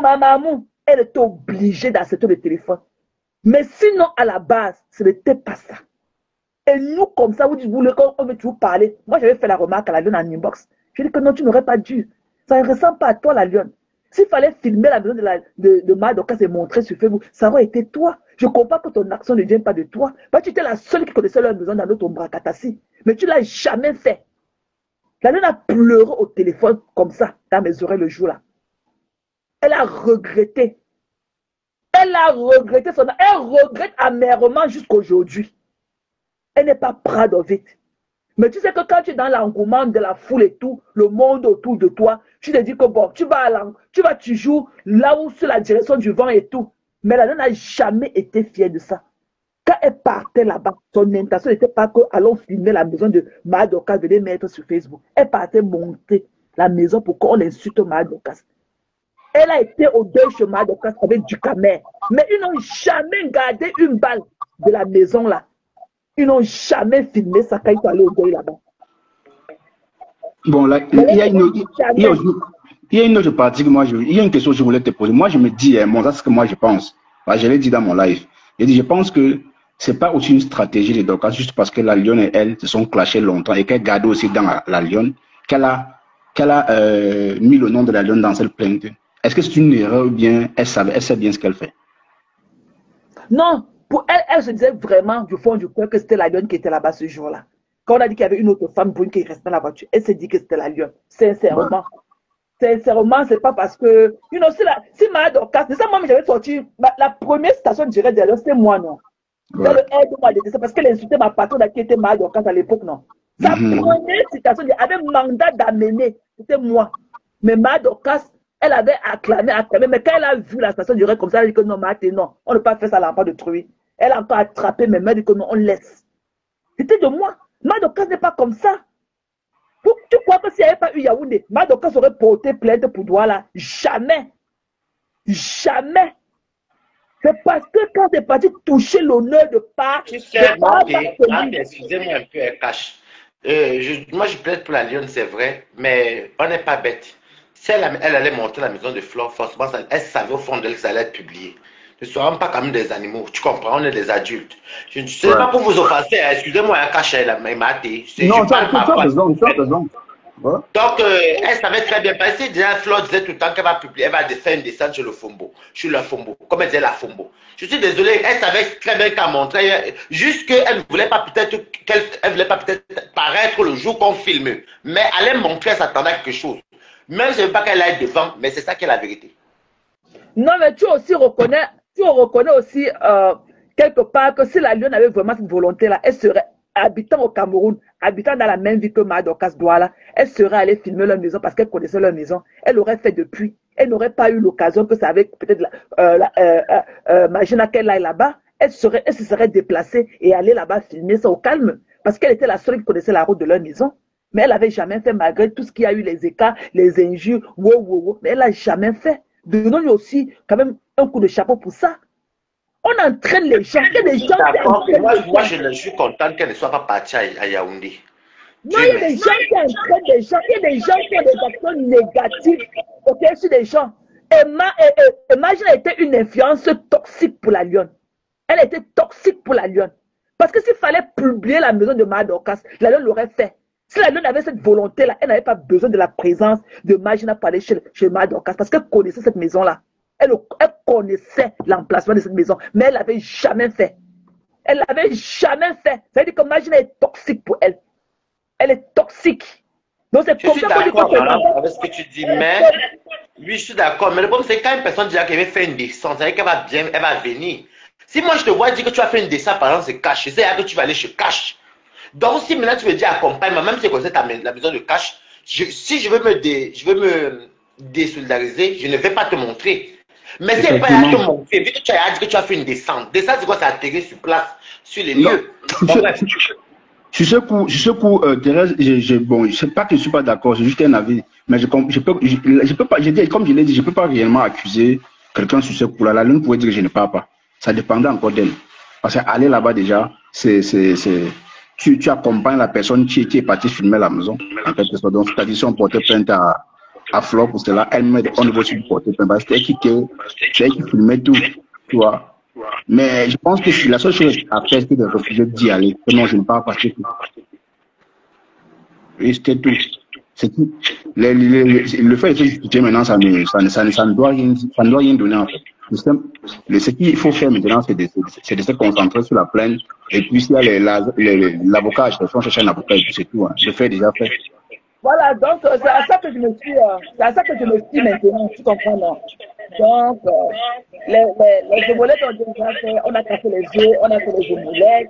maman. Elle était obligée d'accepter le téléphone. Mais sinon, à la base, ce n'était pas ça. Et nous, comme ça, vous voulez qu'on veut toujours parler. Moi, j'avais fait la remarque à la Lionne en inbox. Je dis que non, tu n'aurais pas dû. Ça ne ressemble pas à toi, la Lionne. S'il fallait filmer la maison de Ma Dorcas et montrer sur Facebook, ça aurait été toi. Je ne comprends pas que ton action ne vienne pas de toi. Parce que tu étais la seule qui connaissait leur maison dans notre Ombrakatasi. Mais tu ne l'as jamais fait. La Lionne a pleuré au téléphone comme ça, dans mes oreilles le jour-là. Elle a regretté. Elle a regretté son âme. Elle regrette amèrement jusqu'aujourd'hui. Elle n'est pas proud of it. Mais tu sais que quand tu es dans l'engouement de la foule et tout, le monde autour de toi, tu te dis que bon, tu joues là où sur la direction du vent et tout. Mais la Lionne n'a jamais été fière de ça. Quand elle partait là-bas, son intention n'était pas que allons filmer la maison de Ma Dorcas, de les mettre sur Facebook. Elle partait monter la maison pour qu'on insulte Ma Dorcas. Elle a été au deuil chez Ma Dorcas avec du camère. Mais ils n'ont jamais gardé une balle de la maison là. Ils n'ont jamais filmé ça quand ils sont allés au deuil là-bas. Bon, là, il y a une autre partie que moi, il y a une question que je voulais te poser. Moi, je me dis, bon, ça c'est ce que moi je pense. Je l'ai dit dans mon live. Je pense que c'est pas aussi une stratégie de Dorcas juste parce que la Lionne et elle se sont clashées longtemps et qu'elle garde aussi dans la Lionne qu'elle a mis le nom de la Lionne dans cette plainte. Est-ce que c'est une erreur ou bien elle sait bien ce qu'elle fait? Non, pour elle, elle se disait vraiment du fond du cœur que c'était la Lionne qui était là-bas ce jour-là. Quand on a dit qu'il y avait une autre femme brune qui restait dans la voiture, elle s'est dit que c'était la Lionne. Sincèrement. Sincèrement, c'est pas parce que... si Ma Dorcas, c'est ça, moi, j'avais sorti... La première station directe de la Lionne, c'était moi, non? Dans le aide-moi, c'est parce qu'elle insultait ma patronne qui était Ma Dorcas à l'époque, non? Sa première citation, avait mandat d'amener, c'était moi. Mais Ma Dorcas, elle avait acclamé, mais quand elle a vu la station directe comme ça, elle a dit que non, Maté, non, on ne peut pas faire ça à l'enfant de truie. Elle a encore attrapé mes mains, elle a dit que non, on laisse. C'était de moi. Ma Dorcas n'est pas comme ça. Tu crois que s'il n'y avait pas eu Yaoundé, Ma Dorcas aurait porté plainte pour Douala? Jamais. Jamais. C'est parce que quand c'est parti toucher l'honneur de part... Excusez-moi un peu, elle cache. Moi, je plaide pour la Lionne, c'est vrai, mais on n'est pas bête. Si elle allait monter la maison de Flore, forcément, elle savait au fond d'elle que ça allait être publié. Ne soyons pas comme des animaux, tu comprends, on est des adultes. Je ne sais pas pour vous offenser, excusez-moi, un cachet, elle m'a maté. Non, tu as raison. Ouais. Donc, elle savait très bien passer. Déjà, Flore disait tout le temps qu'elle va publier, elle va faire une descente sur le Fombo, sur le Fombo, comme elle disait la Fombo. Je suis désolé, elle savait très bien qu'à montrer, juste qu'elle ne voulait pas peut-être, elle voulait pas peut-être paraître le jour qu'on filme, mais elle montrer, elle s'attendait à quelque chose. Même je ne veux pas qu'elle aille devant, mais c'est ça qui est la vérité. Non, mais tu reconnais aussi quelque part que si la Lyon avait vraiment cette volonté-là, elle serait habitant au Cameroun, habitant dans la même ville que Madokas Douala, elle serait allée filmer leur maison parce qu'elle connaissait leur maison. Elle l'aurait fait depuis. Elle n'aurait pas eu l'occasion que ça avait peut-être Magina qu'elle aille là-bas. Elle se serait déplacée et allée là-bas filmer ça au calme parce qu'elle était la seule qui connaissait la route de leur maison. Mais elle n'avait jamais fait malgré tout ce qu'il y a eu, les écarts, les injures, mais elle n'a jamais fait. Donnons-lui aussi quand même un coup de chapeau pour ça. On entraîne les gens. Il y a des gens moi, je suis contente qu'elle ne soit pas partie à Yaoundé. Non, il y a des gens qui entraînent des gens. Il y a des gens qui ont des actions négatives sur des gens. Imagine, elle était une influence toxique pour la Lyon. Elle était toxique pour la Lyon. Parce que s'il fallait publier la maison de Madokas, la Lyon l'aurait fait. Si la Lyon avait cette volonté-là, elle n'avait pas besoin de la présence de Magina pour aller chez Madokas parce qu'elle connaissait cette maison-là. Elle connaissait l'emplacement de cette maison, mais elle l'avait jamais fait. Elle l'avait jamais fait. Ça veut dire que Magina est toxique pour elle. Elle est toxique. Donc c'est comme ça que je suis d'accord avec ce que tu dis, mais oui, je suis d'accord. Mais le problème, c'est quand une personne dit qu'elle va faire une descente, ça veut dire qu'elle va bien, elle va venir. Si moi je te vois dire que tu vas faire une descente, par exemple, c'est cash, c'est là que tu vas aller chez cash. Donc, si maintenant tu veux dire accompagne, même si c'est la maison de cash, si je veux me désolidariser, je ne vais pas te montrer. Mais si elle n'est pas là te montrer, vu que tu as dit que tu as fait une descente, descente c'est quoi? C'est atterrir sur place, sur les lieux. Sur ce coup, Thérèse, bon, je sais pas que je suis pas d'accord, c'est juste un avis. Mais je peux pas, comme je l'ai dit, je peux pas réellement accuser quelqu'un sur ce coup-là. La Lune pourrait dire que je ne parle pas. Ça dépendait encore d'elle. Parce qu'aller là-bas déjà, tu accompagnes la personne qui est partie filmer la maison. En fait, donc, c'est-à-dire si on portait plainte à Flore pour cela, elle-même, on ne va pas porter plainte. C'est elle qui filmait tout, tu vois. Mais je pense que la seule chose à faire, c'est de refuser d'y aller. Non, je ne parle pas, c'est tout. Et c'était tout. C'est tout. Le fait de se justifier maintenant, ça ne doit rien donner en fait. Ce qu'il faut faire maintenant, c'est de se concentrer sur la plainte. Et puis, s'il y a l'avocat, on cherche un avocat et puis c'est tout. Hein. Le fait est déjà fait. Voilà, donc c'est à ça que je me suis maintenant, tu comprends, non? Donc, les omelettes ont déjà fait, on a cassé les œufs, on a fait les omelettes,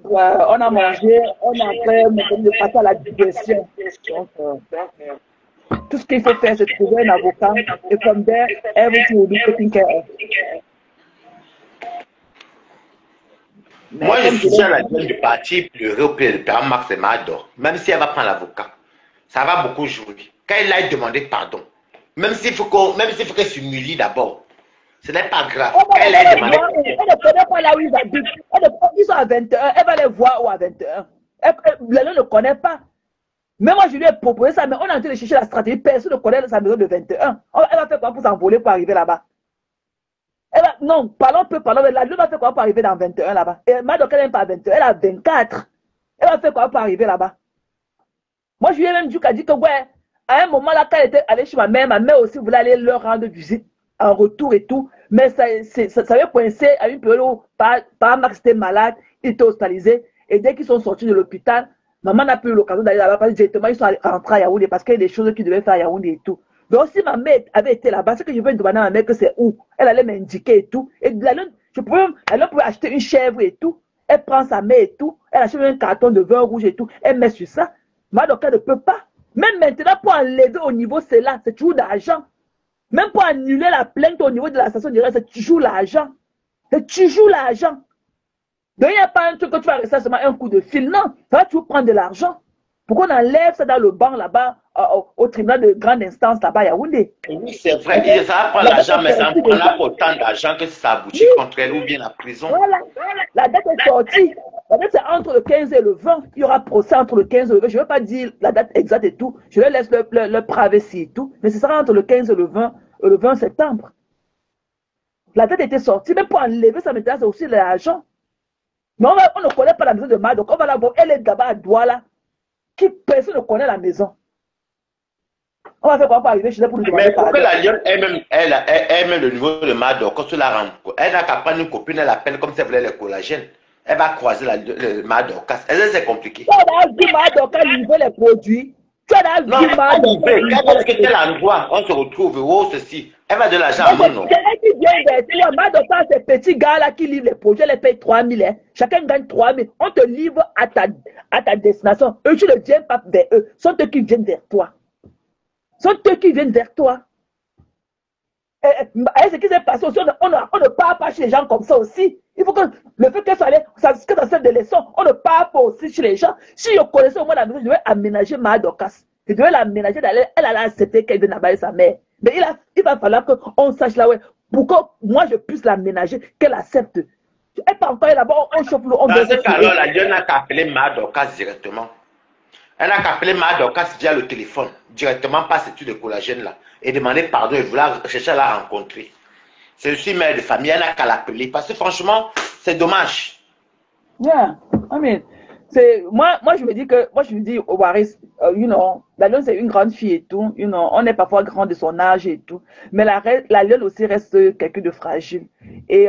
on a mangé, on a fait maintenant passer à la digestion. Donc, tout ce qu'il faut faire, c'est trouver un avocat et from there, everything will be taken care of. Moi, je soutiens la gueule du parti pleurer au père Max et Mador, même si elle va prendre l'avocat. Ça va beaucoup jouer. Quand elle a demandé pardon, même s'il faut qu'elle s'humilie d'abord, ce n'est pas grave. Elle a demandé. Elle ne connaît pas là où ils habitent. Ils sont à 21. Elle va les voir où à 21. Elle ne connaît pas. Mais moi, je lui ai proposé ça, mais on est en train de chercher la stratégie. Personne ne connaît sa maison de 21. Elle va faire quoi pour s'envoler pour arriver là-bas? Non, parlons peu, mais la Lune va faire quoi pour arriver dans 21 là-bas? Et Madoc, elle n'est pas à 21, elle a 24. Elle va faire quoi pour arriver là-bas? Moi, je lui ai même dit qu'elle dit que, ouais, à un moment là, quand elle était allée chez ma mère aussi voulait aller leur rendre visite en retour et tout. Mais ça avait coincé à une période où Max était malade, il était hospitalisé. Et dès qu'ils sont sortis de l'hôpital, maman n'a plus eu l'occasion d'aller là-bas parce que directement ils sont rentrés à Yaoundé parce qu'il y a des choses qu'ils devaient faire à Yaoundé et tout. Donc, si ma mère avait été là-bas, c'est que je vais demander à ma mère que c'est où. Elle allait m'indiquer et tout. Et la Lune, elle pouvait acheter une chèvre et tout. Elle prend sa mère et tout. Elle achète un carton de vin rouge et tout. Elle met sur ça. Madoka ne peut pas. Même maintenant, pour enlever au niveau, c'est là. C'est toujours d'argent. Même pour annuler la plainte au niveau de la station directe, c'est toujours l'argent. C'est toujours l'argent. Donc, il n'y a pas un truc que tu vas rester seulement un coup de fil. Non, ça va toujours prendre de l'argent. Pourquoi on enlève ça dans le banc là-bas, au tribunal de grande instance là-bas à Yaoundé? Oui, c'est vrai. Ça va prendre l'argent, mais ça ne prendra pas autant d'argent que si ça aboutit contre elle ou bien la prison. Voilà. La date est sortie. La date, c'est entre le 15 et le 20. Il y aura procès entre le 15 et le 20. Je ne vais pas dire la date exacte et tout. Je leur laisse le privacy et tout. Mais ce sera entre le 15 et le 20 septembre. La date était sortie. Mais pour enlever ça, maintenant, c'est aussi l'argent. Mais on ne connaît pas la maison de Madoc. On va la voir. Elle est d'abord à Douala. qui personne ne connaît la maison. On va faire quoi pour arriver chez elle pour nous demander Mais pour pardon? que la lionne elle-même le niveau de Madocas, elle n'a qu'à prendre une copine, elle appelle comme si elle voulait le collagène. Elle va croiser le Madocas. C'est compliqué. Tu as vu Madocas livrer les produits. Tu as vu Madocas livrer. Quel endroit on se retrouve, oh ceci. Elle va de l'argent à mon nom. C'est elle qui vient vers toi. Madocas, ces petits gars-là qui livrent les produits, les payent 3 000. Hein. Chacun gagne 3 000. On te livre à ta destination. Eux, tu ne viens pas vers eux. Ce sont eux qui viennent vers toi. Ce sont eux qui viennent vers toi. Et ce qui s'est passé aussi, on ne parle pas chez les gens comme ça aussi. Il faut que le fait que ça serve de leçon, on ne parle pas aussi chez les gens. Si je connaissais au moins la maison, je devais aménager Madocas. Je devais l'aménager d'aller, elle allait accepter qu'elle vienne abattre sa mère. Mais il va falloir qu'on sache là, ouais, pour que moi je puisse l'aménager, qu'elle accepte. Elle part encore là-bas, on chauffe l'eau. Dans ce cas-là, la lionne n'a qu'à appeler Madocas directement. Elle n'a qu'à appeler Madocas via le téléphone, directement par cette étude de collagène là, et demander pardon et vouloir chercher à la rencontrer. C'est aussi mère de famille, elle n'a qu'à l'appeler, parce que franchement, c'est dommage. Yeah, I mean, moi je me dis, Waris, you know, la lionne c'est une grande fille et tout, you know, on est parfois grand de son âge et tout, mais la lionne aussi reste quelqu'un de fragile. Et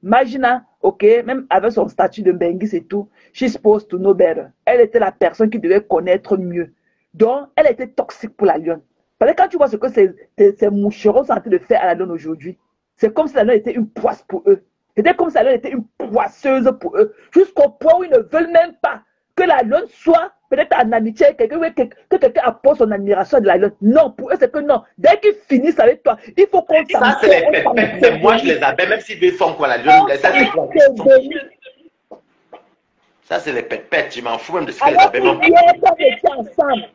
Magina, ok, même avec son statut de Mbengis et tout, she's supposed to know better. Elle était la personne qui devait connaître mieux. Donc, elle était toxique pour la lionne. Parce que quand tu vois ce que ces moucherons sont en train de faire à la lionne aujourd'hui, c'est comme si la lionne était une poisse pour eux. C'était comme si la lionne était une poisseuse pour eux. Jusqu'au point où ils ne veulent même pas que la lionne soit peut-être en amitié avec quelqu'un, que quelqu'un apporte son admiration de la lionne. Non, pour eux, c'est que non. Dès qu'ils finissent avec toi, il faut qu'on s'en ça, c'est les pépètes, mais moi, je les appelle, même s'ils font quoi, la lionne. Ça, c'est les pépettes. Je m'en fous même de ce qu'elles appellent. Ensemble.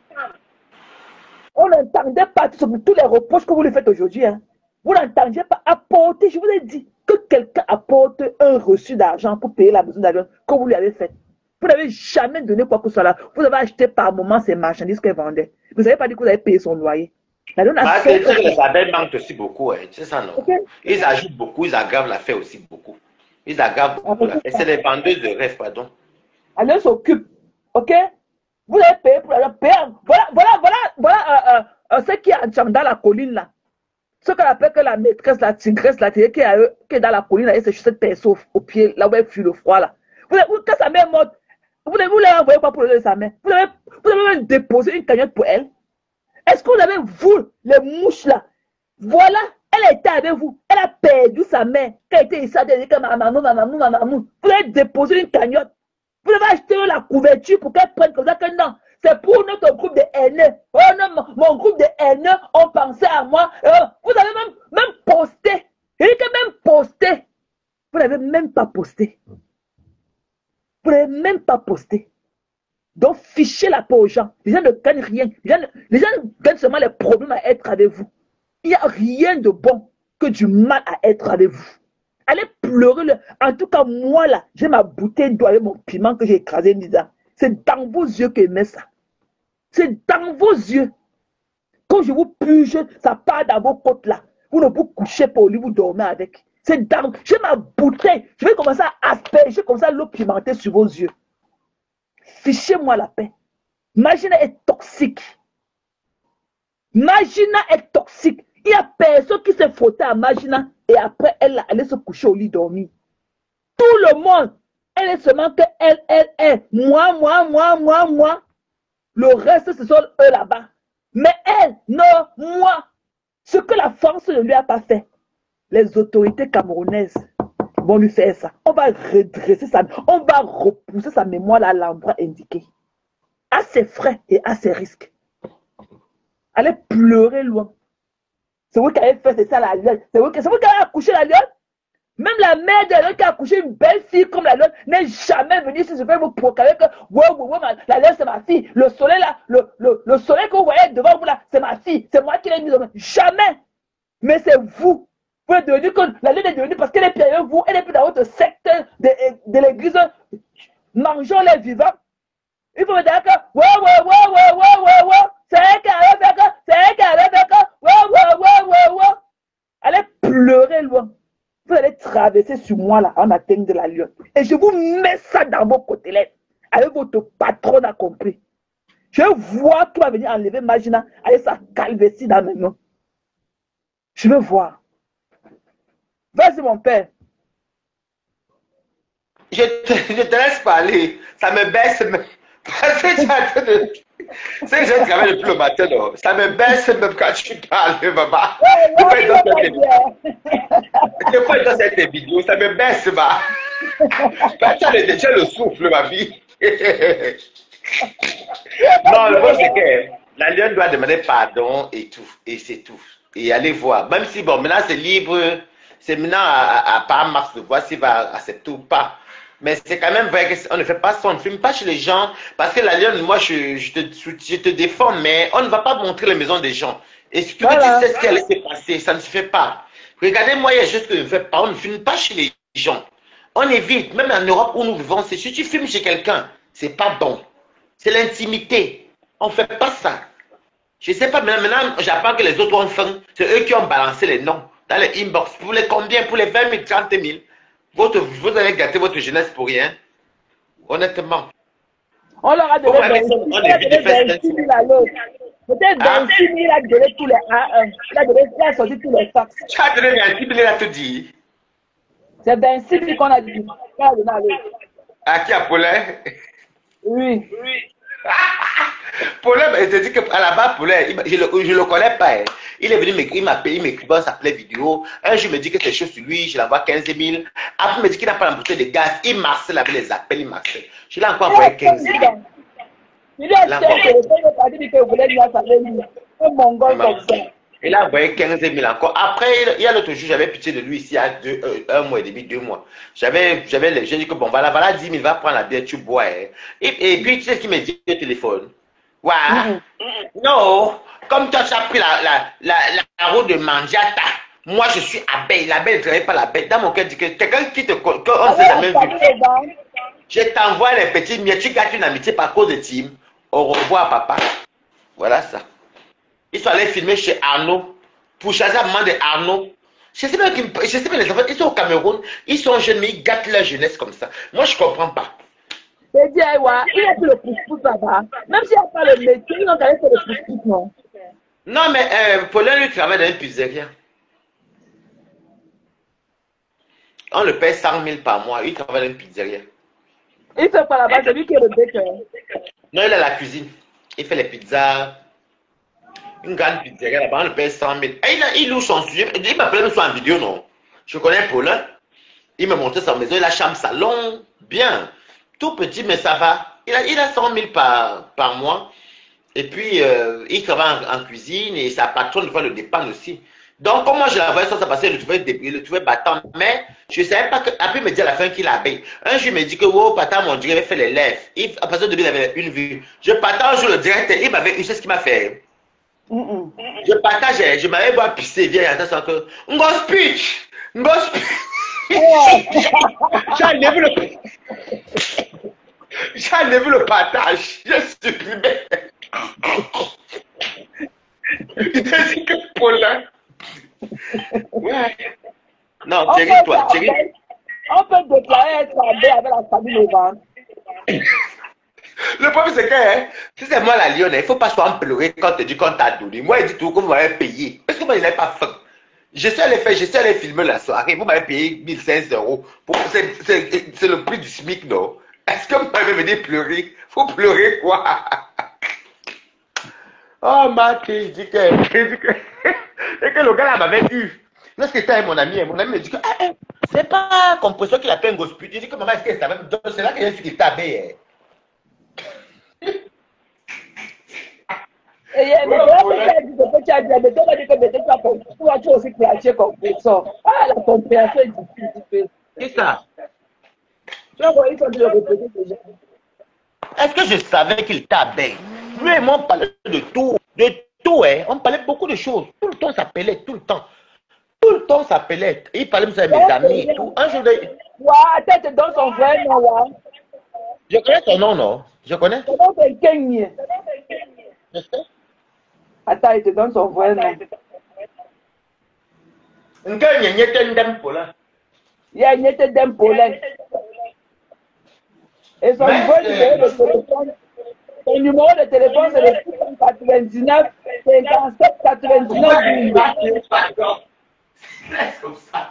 On n'entendait pas sur tous les reproches que vous lui faites aujourd'hui. Hein. Vous n'entendiez pas apporter. Je vous ai dit que quelqu'un apporte un reçu d'argent pour payer la maison d'argent que vous lui avez fait. Vous n'avez jamais donné quoi que ce soit là. Vous avez acheté par moment ces marchandises qu'elle vendait. Vous n'avez pas dit que vous avez payé son loyer. Les abeilles mentent aussi beaucoup. Hein. C'est ça, non? Okay. Ils ajoutent beaucoup, ils aggravent l'affaire aussi beaucoup. Ils aggravent beaucoup l'affaire. C'est les vendeuses de rêve, pardon. Elle s'occupe. Ok? Vous avez payé pour la paix. Voilà ce qui est dans la colline là. Ce qu'on appelle que la maîtresse, la tigresse, la tigresse qui est dans la colline, et c'est cette personne au pied, là où elle fuit le froid là. Quand sa mère est morte, vous ne l'avez envoyé pas pour le de sa mère. Vous avez même déposé une cagnotte pour elle. Est-ce que vous avez, vous, les mouches là, voilà, elle était avec vous, elle a perdu sa mère. Quand elle était ici, elle a dit que maman. Vous avez déposé une cagnotte. Vous avez acheté la couverture pour qu'elle prenne comme ça que non. C'est pour notre groupe de haineux. Oh non, mon groupe de haineux, on pensait à moi. Vous avez même posté. Il dit que même posté. Vous n'avez même pas posté. Vous n'avez même pas posté. Donc, fichez la peau aux gens. Les gens ne gagnent rien. Les gens gagnent seulement les problèmes à être avec vous. Il n'y a rien de bon que du mal à être avec vous. Allez pleurer. En tout cas, moi là, j'ai ma bouteille d'eau avec mon piment que j'ai écrasé. C'est dans vos yeux que je mets ça. C'est dans vos yeux. Quand je vous puge, ça part dans vos côtes là. Vous ne vous couchez pas au lit, vous dormez avec. C'est dans. J'ai ma bouteille. Je vais commencer à asperger comme ça l'eau pimentée sur vos yeux. Fichez-moi la paix. Magina est toxique. Magina est toxique. Il n'y a personne qui s'est frotté à Magina et après elle allait se coucher au lit dormir. Tout le monde. Elle est seulement que elle. Moi. Le reste, ce sont eux là-bas. Mais elle, non, moi. Ce que la France ne lui a pas fait, les autorités camerounaises vont lui faire ça. On va redresser ça. On va repousser sa mémoire à l'endroit indiqué. À ses frais et à ses risques. Allez pleurer loin. C'est vous qui avez fait ça la lionne. C'est vous qui avez accouché la lionne. Même la mère de la lionne qui a accouché une belle fille comme la lionne n'est jamais venue si je vais vous proclamer que la lionne c'est ma fille. Le soleil là, le soleil que vous voyez devant vous là, c'est ma fille. C'est moi qui l'ai mise au monde. Jamais. Mais c'est vous. Vous êtes devenu que la lionne est devenue parce qu'elle est plus avec vous. Elle est plus dans votre secte de l'église. Mangeons les vivants. Il faut me dire que c'est elle qui avait fait que, c'est elle qui avait fait que, allez pleurer loin. Vous allez traverser sur moi là en atteignant de la lionne. Et je vous mets ça dans vos côtelettes. avec votre patron a compris. Je veux voir toi venir enlever Magina avec sa calvétie dans mes mains. Je veux voir. Vas-y, mon père. Je te laisse parler. Ça me baisse. Parce que tu es en train de. C'est que je travaille depuis le matin, non? Ça me baisse même quand tu parles, maman. Des fois, dans cette vidéo, ça me baisse, ma. Tu as le souffle, ma vie. Non, le bon, c'est que la lionne doit demander pardon et tout. Et c'est tout. Et aller voir. Même si, bon, maintenant, c'est libre. C'est maintenant à part Mars de voir s'il va accepter ou pas. Mais c'est quand même vrai qu'on ne fait pas ça, on ne filme pas chez les gens. Parce que la lionne, moi, je te défends, mais on ne va pas montrer les maisons des gens. Et si tu sais ce qui allait se passer, ça ne se fait pas. Regardez-moi, il y a juste que je ne fais pas. On ne filme pas chez les gens. On évite, même en Europe où nous vivons, c'est si tu filmes chez quelqu'un, c'est pas bon. C'est l'intimité. On ne fait pas ça. Je ne sais pas, maintenant j'apprends que les autres ont faim. C'est eux qui ont balancé les noms dans les inbox. Pour les combien? Pour les 20 000, 30 000. Vous allez gâter votre jeunesse pour rien. Honnêtement. On leur a donné 26 000 à l'autre. Peut-être 26 000 a donné tous les A1. Il a sorti tous les fax. Tu as donné 26 000 à te dire. C'est 26 000 qu'on a dit. À qui, à Paulin? Oui. Paulin, je te dis qu'à la base, Paulin, je ne le connais pas. Hein. Il est venu m'écrire, il m'a payé, il m'écrit dans sa plaie vidéo. Un jour, il me dit que c'est chaud sur lui, je l'envoie 15 000. Après, il me dit qu'il n'a pas la bouteille de gaz. Il marcelle avec les appels, il marcelle. Je l'ai encore envoyé 15 000. Il a envoyé 15 000 encore. Après, il y a l'autre jour, j'avais pitié de lui ici, il y a 1 mois et demi, 2 mois. J'ai dit que bon, voilà 10 000, va prendre la bière, tu bois. Hein. Et puis, tu sais ce qu'il me dit au téléphone? Ouais. Non. Comme toi, tu as pris la route de Manjata. Moi, je suis abeille. L'abeille ne travaille pas l'abeille. Dans mon cœur, dit que quelqu'un qui te connaît, on s'est jamais vu. Je t'envoie les petits miettes. Tu gâtes une amitié par cause de Tim. Au revoir, papa. Voilà ça. Ils sont allés filmer chez Arnaud. Pour chasser un moment de Arnaud. Je sais pas les enfants, ils sont au Cameroun. Ils sont jeunes, mais ils gâtent leur jeunesse comme ça. Moi, je ne comprends pas. C'est dit, il a plus le pouce-pouce là-bas. Même s'il n'y a pas le métier, ils ont quand même fait le pouce-pouce, non? Non, mais Paulin, lui, travaille dans une pizzeria. On le paye 100 000 par mois. Il travaille dans une pizzeria. Il fait pas là-bas, c'est lui qui est le baker. Non, il a la cuisine. Il fait les pizzas. Une grande pizzeria là-bas, on le paye 100 000. Et il loue son sujet. Il m'appelait même sur en vidéo, non? Je connais Paulin. Il me montrait sa maison. Il a chambre, salon. Bien. Tout petit, mais ça va. Il a 100 000 par mois. Et puis, il travaille en cuisine et sa patronne doit le dépendre aussi. Donc, comment je l'envoyais ça passait, il le trouvait battant. Mais je ne savais pas que. Après, il me dit à la fin qu'il abeille. Un jour, il me dit que, oh, Pata, mon Dieu, il avait fait les lèvres. À partir de lui, il avait une vue. Je partage le direct et il m'avait eu ce qu'il m'a fait. Je partage, je m'avais pas pissé, viens, attends, que. Ngo speech! J'ai enlevé le partage. Je supprimé. Il te dit que Paulin. Ouais. Non, Thierry-toi. On peut déclarer être avec la famille Levant. Le problème, c'est que si c'est moi la lionne, il ne faut pas soit en pleurer quand tu dis qu'on t'a donné. Moi, il dit tout que vous m'avez payé. Parce que moi, je n'avais pas faim. Je sais aller filmer la soirée. Vous m'avez payé 1 500 €. C'est le prix du SMIC, non? Est-ce que vous m'avez venu pleurer? Il faut pleurer quoi? Oh, Marc, je dis que et que le gars là m'avait eu. Lorsque j'étais avec mon ami me dit que c'est pas compression qu'il appelle un gospel. Je dis que maman, est-ce que ça va? C'est là que j'ai su qu'il t'avait. La compréhension est difficile. C'est ça. Est-ce que je savais qu'il t'avait? Lui et moi, on parlait de tout, hein. On parlait beaucoup de choses. Tout le temps, ça s'appelait, tout le temps. Tout le temps, ça s'appelait. Il parlait de mes amis et tout. Un jour de... Ouais, tête dans son vrai nom, ouais. Je connais ton nom, non? Je connais. Ton nom, c'est Kenny. Je sais. Attends, il te donne son vrai nom. Il y a une dame Paulin. Il y a une dame Paulin. Et son numéro de téléphone, c'est le 699 57 99 12. Laisse comme ça.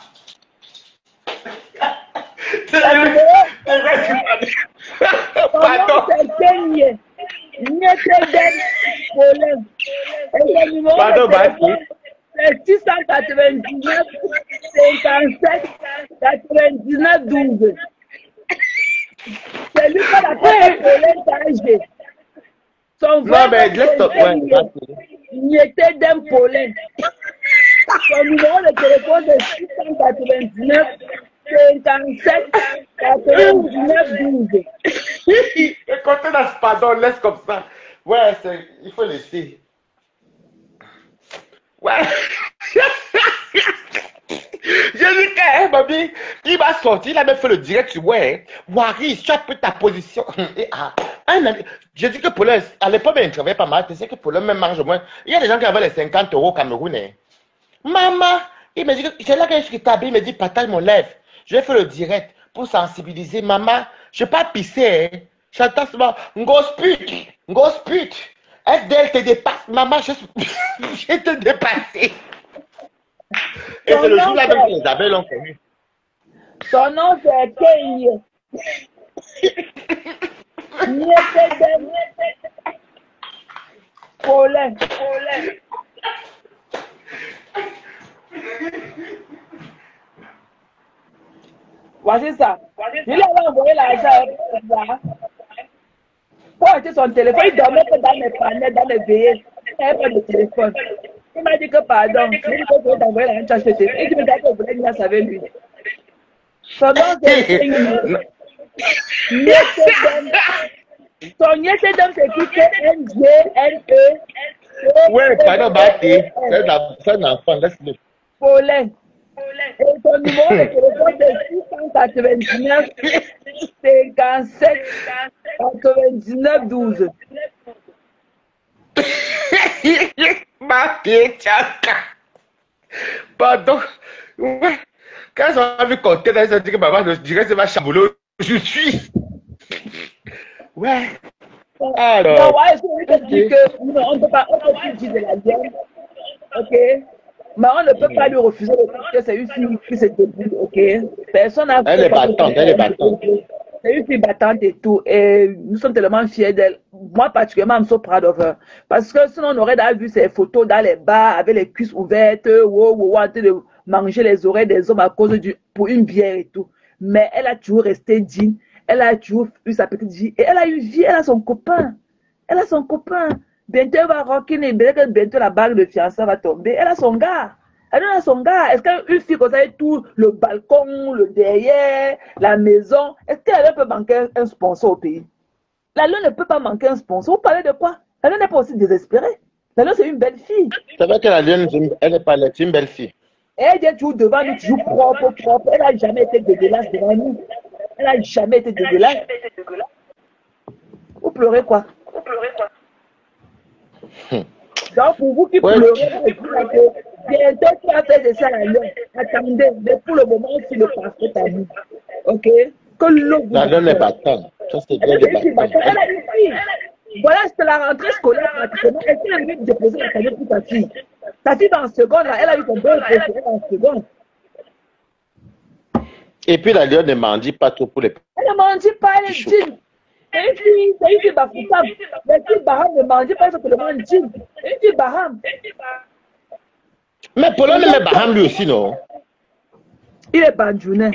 Pardon. Pardon, c'est 699 57 99 12. C'est lui qui a appelé son non, mais laisse-toi. Il était d'un pollen. Son numéro de téléphone est 699 57 99 12. Écoutez, pardon, laisse comme ça. Ouais, il faut laisser. Ouais. Je dis que, Bobby, il va sortir, il a même fait le direct sur ouais. Waris, tu as pris ta position. Je dis que pour le, à l'époque, il ne travaillait pas mal. Tu sais que pour le même marge au moins, il y a des gens qui avaient les 50 € au Cameroun. Maman, il me dit que c'est là que je suis tablé, il me dit, partage mon lèvre. Je vais faire le direct pour sensibiliser. Maman, je ne vais pas pisser. Hein. J'entends souvent, ngosput. FDL te dépasse. Maman, je vais te dépasser. Et c'est le jour-là même que les abeilles l'ont connu. Son nom, c'est Kenny. Pollen. Voici ça. Il avait envoyé l'argent. Pour acheter son téléphone, il dormait dans les panneaux, dans les veillées. Il n'avait pas de téléphone. Il m'a dit que pardon. Il m'a dit que je voulais t'envoyer l'argent acheter. Il m'a dit que je voulais une glace avec lui. Son nom, c'est son Yetedem, c'est qui? C'est NGNE. Ouais, pardon, Bati. C'est un enfant, laisse-le. Pollen. Et son numéro de téléphone est 699 57 99 12. Pardon. Ouais. Quand ils ont vu compter, ils ont dit que maman, je dirais que c'est ma chamboulot. Je suis. Ouais. Alors. Non, ouais, je dis que on ne peut pas dire de la guerre. Ok. Mais on ne peut pas lui refuser le fait que c'est une fille qui se débrouille, ok? Personne n'a. Elle est battante, elle est battante. C'est une fille battante et tout. Et nous sommes tellement fiers d'elle. Moi, particulièrement, I'm so proud of her. Parce que sinon, on aurait vu ses photos dans les bars avec les cuisses ouvertes, en train de manger les oreilles des hommes à cause pour une bière et tout. Mais elle a toujours resté digne. Elle a toujours eu sa petite vie. Et elle a une vie, elle a son copain. Elle a son copain. Bientôt, elle va rockiner. Bientôt, la bague de fiançailles va tomber. Elle a son gars. Elle a son gars. Est-ce qu'une fille comme ça, tout le balcon, le derrière, la maison, est-ce qu'elle peut manquer un sponsor au pays? La Lune ne peut pas manquer un sponsor. Vous parlez de quoi? La Lune n'est pas aussi désespérée. La Lune, c'est une belle fille. C'est vrai que la Lune, elle n'est pas là. C'est une belle fille. Et elle est toujours devant nous, toujours propre. Elle n'a jamais été dégueulasse devant nous. Elle n'a jamais été dégueulasse. Vous pleurez quoi? Donc, pour vous qui pleurez, bientôt tu vas faire des ça à l'heure. Attendez, mais pour le moment, c'est le passé à nous. Ok? Que l'eau. La Lune n'est pas tant. Ça, c'est bien de bâton. Elle a une fille. Voilà, c'est la rentrée scolaire pratiquement. Elle est venue déposer la cagnotte pour ta fille. Ta fille dans la seconde, là, elle a eu son bon préféré dans la seconde. Et puis la Lune ne mendie pas trop pour les. Elle ne mendie pas, elle est digne. C'est une fille bafoutable. Les filles Baham ne mendient pas simplement digne. Une fille Baham. Mais Polo ne met Baham lui aussi, non? Il est bandjounais.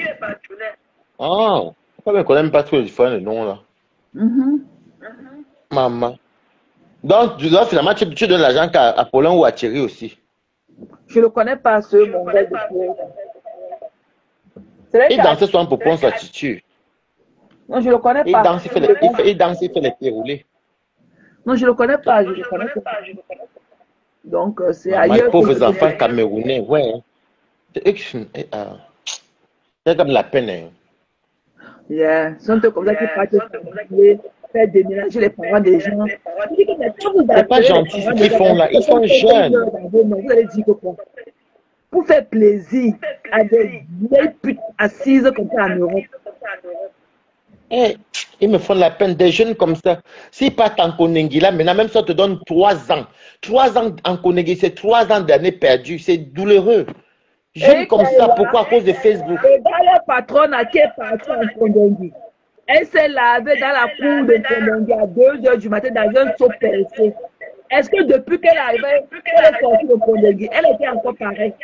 Ah, pourquoi ne connaît même pas trop les différents noms là? Maman. Donc, finalement, tu donnes l'argent à Paulin ou à Thierry aussi? Je ne connais pas ce mon gars de Il dansait souvent pour prendre sa attitude. Non, je ne le connais pas. Il danse, il fait les pieds roulés. Non, je ne le connais pas. Je le connais pas. Donc, c'est ailleurs. Les pauvres enfants camerounais, ouais. C'est comme la peine. Hein. Yeah. Sont comme ça qui partent faire déménager les parents des gens. C'est pas gentil ce qu'ils font là. Ils sont jeunes. Vous allez dire que quoi? Pour faire plaisir à des vieilles putes assises comme ça en Europe. Eh, ils me font la peine, des jeunes comme ça. S'ils partent en Konengi, là, maintenant, même si on te donne 3 ans. 3 ans en Konengi, c'est 3 ans d'années perdues. C'est douloureux. Jeunes Et comme ça, pourquoi? À cause de Facebook. et dans la patronne qui est partie en Kondengi, elle s'est lavée dans la cour de Kondengi à 2 h du matin dans un seau percé. Est-ce que depuis qu'elle est arrivée, elle est sortie de Kondengi, elle était encore pareille?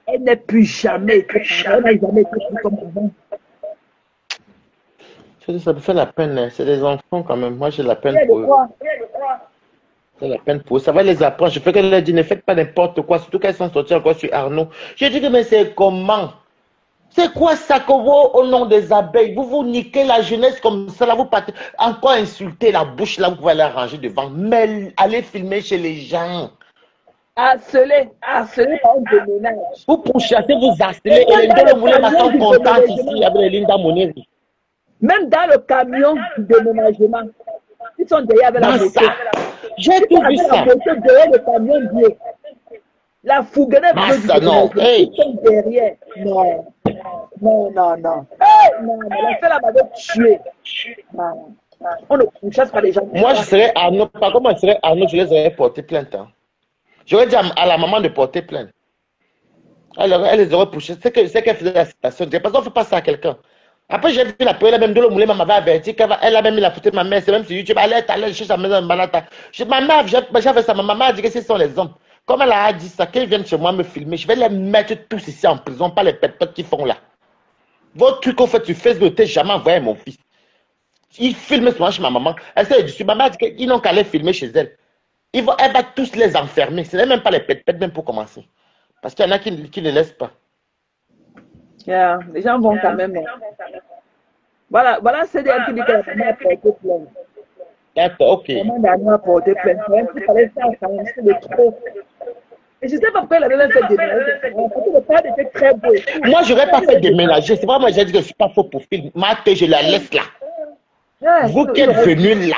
Elle n'est plus jamais été pareille. Elle n'a jamais été plus comme avant. Ça me fait la peine, hein. C'est des enfants quand même. Moi, j'ai la peine Elle est pour de eux. quoi? J'ai la peine pour eux. Ça va les apprendre. Je fais qu'elle leur dit, ne faites pas n'importe quoi. Surtout qu'elles sont sorties encore sur Arnaud. Je dis que, mais c'est comment? C'est quoi ça que vous, au nom des abeilles, vous vous niquez la jeunesse comme ça, là, vous partez encore insulter la bouche, là, vous pouvez aller ranger devant. Mais allez filmer chez les gens. Harcelé par un déménage. Vous pourchassez, vous harcelez. Et les deux, le moulin, sont contents ici avec les Linda Moneri. Même dans le camion du déménagement, ils sont derrière avec la moto. J'ai tout vu ça. La moto derrière le camion bleu. La fouguenette bleue du déménagement. Ils sont derrière. Non. Hey, non, la fête là m'avait tué. Non. On ne pourchasse pas les gens. Moi, je serais Arnaud. Par contre, moi, je serais Arnaud, je les aurais porté plainte. Hein. J'aurais dit à la maman de porter plainte. Elle les aurait poussés. C'est qu'elle faisait la citation. Parce qu'on ne fait pas ça à quelqu'un. Après, j'ai vu la peur, elle a même de l'eau m'avait averti qu'elle a même mis la photo de ma mère. C'est même sur YouTube. Elle est allée chercher sa maison de Malata. Ma mère, j'avais ça. Ma maman a dit que ce sont les hommes. Comme elle a dit ça, qu'elle vienne chez moi me filmer, je vais les mettre tous ici en prison, pas les pètes qui font là. Votre truc qu'on fait sur Facebook, je n'ai jamais envoyé mon fils. Il filme souvent chez ma maman. Elle s'est dit, ma maman a dit qu'ils n'ont qu'à les filmer chez elle. Elle va tous les enfermer. Ce n'est même pas les pètes, même pour commencer. Parce qu'il y en a qui ne laissent pas. Yeah, les gens vont quand même. Voilà, c'est des qui disent que la maman a porté plainte. D'accord, ok. La maman a porté plainte. Il fallait faire quand même, c'est de trop. Et je ne sais pas pourquoi elle avait même fait déménager. Parce que le père était très beau. Moi, je n'aurais pas fait déménager. C'est vraiment, j'ai dit que je ne suis pas faux pour film. Marthe, je la laisse là. Yeah, vous qui êtes venu là.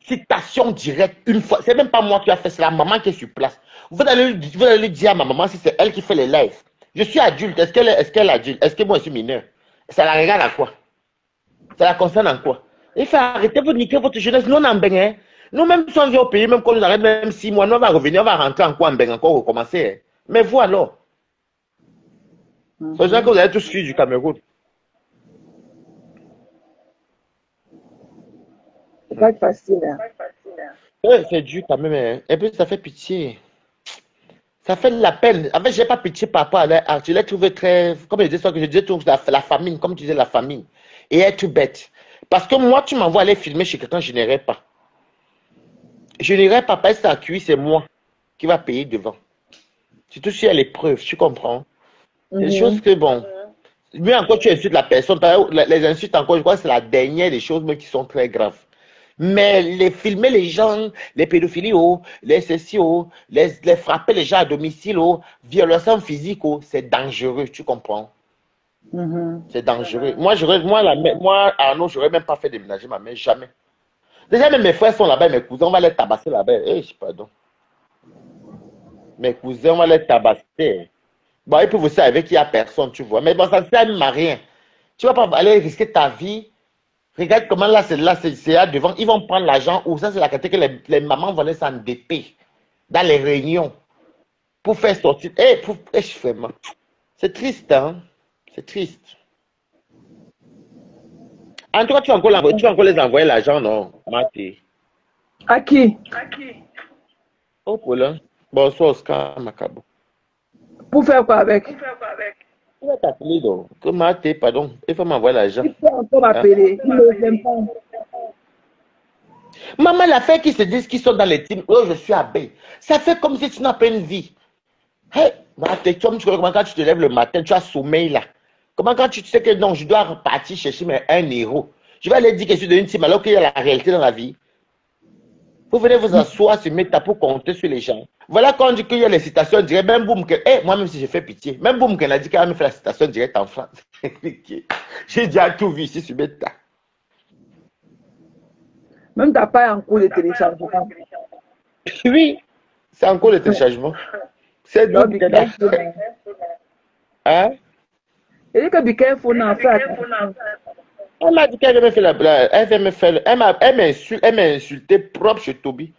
Citation directe une fois. C'est même pas moi qui a fait, c'est la maman qui est sur place. Vous allez lui dire à ma maman si c'est elle qui fait les lives. Je suis adulte. Est-ce qu'elle est adulte? Est-ce que moi je suis mineur? Ça la regarde à quoi? Ça la concerne en quoi? Il faut arrêter de niquer votre jeunesse. Nous, on en baigne. Nous, même si on vient au pays, même quand nous arrêtons même 6 mois, nous, on va revenir, on va rentrer en quoi en baigne, encore recommencer. Mais vous alors? C'est ça que vous avez tous fui du Cameroun. C'est pas facile. Hein. Ouais, c'est dur quand même. Hein. Et puis ça fait pitié. Ça fait de la peine. En fait, je n'ai pas pitié par rapport à elle. Je l'ai trouvé très. Comme je disais, je disais la famine, comme tu disais, la famine. Et elle est tout bête. Parce que moi, tu m'envoies aller filmer chez quelqu'un, je n'irai pas. Je n'irai pas parce que ça cuit, c'est moi qui va payer devant. Surtout si elle est preuve, tu comprends? C'est des choses que, bon. Mieux encore, tu insultes la personne. Les insultes, encore, je crois que c'est la dernière des choses qui sont très graves. Mais les filmer les gens, les pédophilies, les céciaux, les frapper les gens à domicile, violation physique, c'est dangereux, tu comprends? C'est dangereux. Moi, Arnaud, j'aurais même pas fait déménager ma mère, jamais. Déjà, même mes frères sont là-bas, mes cousins, on va les tabasser là-bas. Pardon. Mes cousins, on va les tabasser. Bon, ils peuvent aussi avec qu'il n'y a personne, tu vois. Mais bon, ça ne sert à rien. Tu ne vas pas aller risquer ta vie. Regarde comment là, c'est là devant. Ils vont prendre l'argent ou ça, c'est la qualité que les mamans vont s'endetter dans les réunions pour faire sortir. Vraiment. C'est triste, hein? C'est triste. En tout cas, tu vas encore les envoyer l'argent, non, Maté? À qui? Oh, Paulin. Bonsoir, Oscar Macabo. Pour faire quoi avec? Il va t'appeler donc. Comment t'es, pardon? Il faut m'envoyer l'argent. Il faut encore m'appeler. Il ne l'aime pas. Maman, la fait qu'ils se disent qu'ils sont dans les teams. Oh, je suis abeille. Ça fait comme si tu n'as pas une vie. Hey, comment quand tu te lèves le matin, tu as sommeil là. Comment quand tu sais que non, je dois repartir chercher un héros. Je vais aller dire que je suis dans une team alors qu'il y a la réalité dans la vie. Vous venez vous asseoir sur Meta pour compter sur les gens. Voilà quand on dit qu'il y a les citations directes. Même Boum, moi-même si je fais pitié. Même Boum, qu'elle a dit qu'elle a fait la citation directe en France. J'ai déjà tout vu ici sur Meta. Même tu n'as pas en cours de téléchargement. Oui, c'est en cours de téléchargement. C'est donc qu'elle a fait. Hein? Il dit que be careful now. Elle m'a dit qu'elle avait fait la blague. Elle va me faire. Elle m'a insulté propre chez Toby.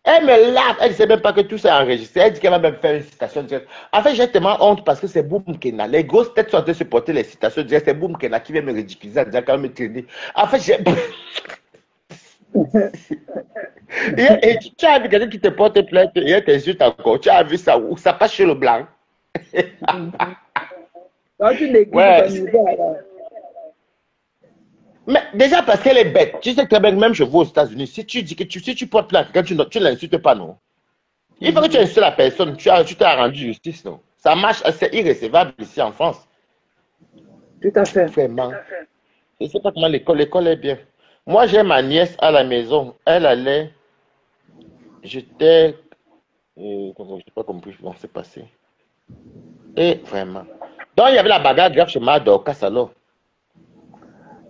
Elle me lave. Elle ne sait même pas que tout ça est enregistré. Elle dit qu'elle va même faire une citation directe. En fait, j'ai tellement honte parce que c'est Boum Kena. Les grosses têtes sont en train de supporter les citations directes. C'est Boum Kena qui vient me ridiculiser en disant qu'elle va me traîner. En fait, j'ai. Et tu as vu quelqu'un qui te porte plainte et elle t'insulte encore. Tu as vu ça où? Ça passe chez le blanc. Donc, tu négliges Ouais. ton niveau alors. Mais déjà parce qu'elle est bête. Tu sais très bien que même chez vous aux États-Unis, si tu dis que si tu portes plainte, quand tu ne l'insultes pas, non. Il faut que tu insultes la personne. Tu t'as rendu justice, non. Ça marche, c'est irrécevable ici en France. Tout à fait. Vraiment. Je ne sais pas comment l'école est bien. Moi, j'ai ma nièce à la maison. Elle allait. J'étais. Je n'ai pas compris comment c'est passé. Et vraiment. Donc, il y avait la bagarre grave chez Dorcas alors.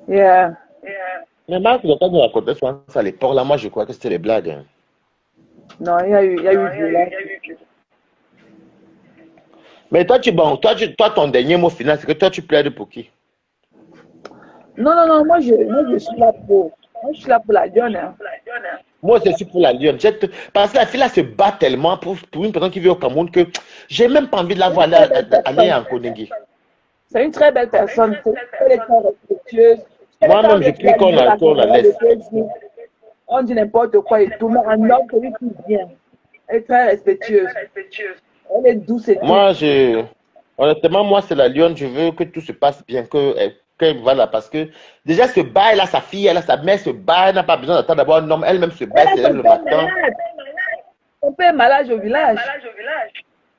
Yeah. Mais Marc Dorcas nous racontait souvent ça à l'époque. Là, moi, je crois que c'était les blagues. Hein. Non, il y a eu violence. Mais toi, ton dernier mot final, c'est que toi, tu plaides pour qui? Non, moi je suis là pour. Moi, je suis là pour la lionne. Hein. Moi, je suis pour la lionne. Parce que la fille là se bat tellement pour une personne qui vit au Cameroun que j'ai même pas envie de la voir aller en Koningui. C'est une très belle personne. Elle est très respectueuse. Moi-même, je prie qu'on la laisse. On dit n'importe quoi et tout, mais un homme, celui qui vient. Elle est très respectueuse. Elle est douce et tout. Honnêtement, moi, c'est la lionne. Je veux que tout se passe bien. Voilà, parce que déjà, ce bail là, sa fille, elle a sa mère, ce bail, elle n'a pas besoin d'attendre d'avoir un homme. Elle-même se bat, elle lève le matin. Son père est malade au village.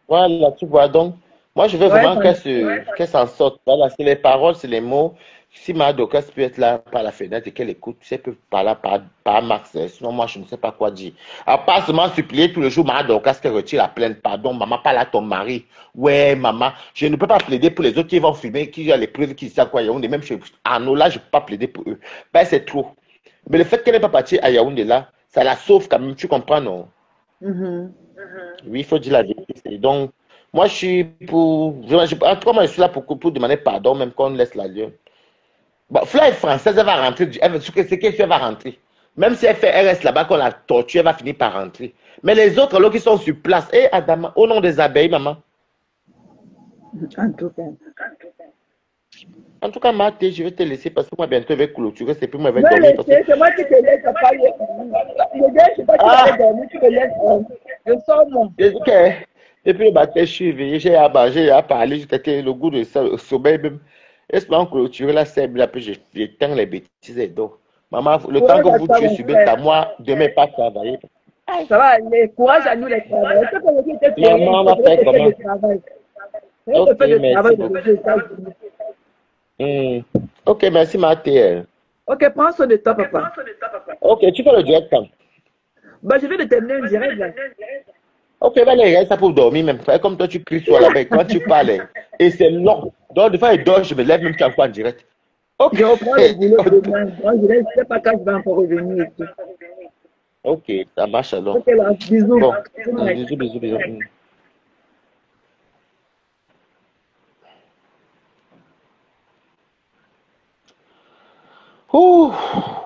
Voilà, tu vois. Donc, moi, je veux vraiment qu'elle s'en sorte. Voilà, c'est les paroles, c'est les mots. Si Madokas peut être là par la fenêtre et qu'elle écoute, tu sais, peut parler par Max. Sinon, moi, je ne sais pas quoi dire. À part seulement supplier tous les jours, Madokas qu'elle retire la plainte. Pardon, maman, parle à ton mari. Ouais, maman, je ne peux pas plaider pour les autres qui vont fumer, qui ont les preuves, qui savent quoi. Yaoundé, même chez Arnaud, là, je ne peux pas plaider pour eux. Ben, c'est trop. Mais le fait qu'elle n'ait pas parti à Yaoundé, là, ça la sauve quand même. Tu comprends, non? Oui, il faut dire la vérité. Donc, moi, je suis pour. En tout cas, moi, je suis là pour demander pardon, même qu'on laisse la lionne. Bon, Fla est française, elle va rentrer. Ce qu'elle fait, elle va rentrer. Même si elle reste là-bas, qu'on la torture, elle va finir par rentrer. Mais les autres, là, qui sont sur place, Adama, au nom des abeilles, maman. En tout cas, Mathé, je vais te laisser parce que moi, bientôt, je vais clôturer. C'est plus moi, je vais dormir. C'est moi qui te laisse parler. Je sais pas si tu vas dormir, tu te laisses. Je sors, moi. Depuis le matin, je suis éveillé, j'ai à manger, j'ai à parler, j'ai le goût de sommeil même. Est-ce clôturer la scène, là, puis j'éteins les bêtises et donc. Maman, le temps que vous tuez sur bête à moi, demain pas travailler. Ça va aller, courage à nous les travailleurs. Maman, on va faire comment? Ok, merci. Ok, merci Mathé. Ok, prends soin de toi, papa. Ok, tu fais le direct quand? Bah, je vais le terminer le direct là. Ok, ben les gars, ça pour dormir même. Comme toi, tu cries sur la bête quand tu parles. Et c'est long. Donc, des fois, il dort, je me lève même en direct. Ok. Je reprends le boulot demain. Moi, je ne sais pas quand je vais encore revenir. Ok, ça marche alors. Ok, là, bisous. Bon, bisous. Ouh,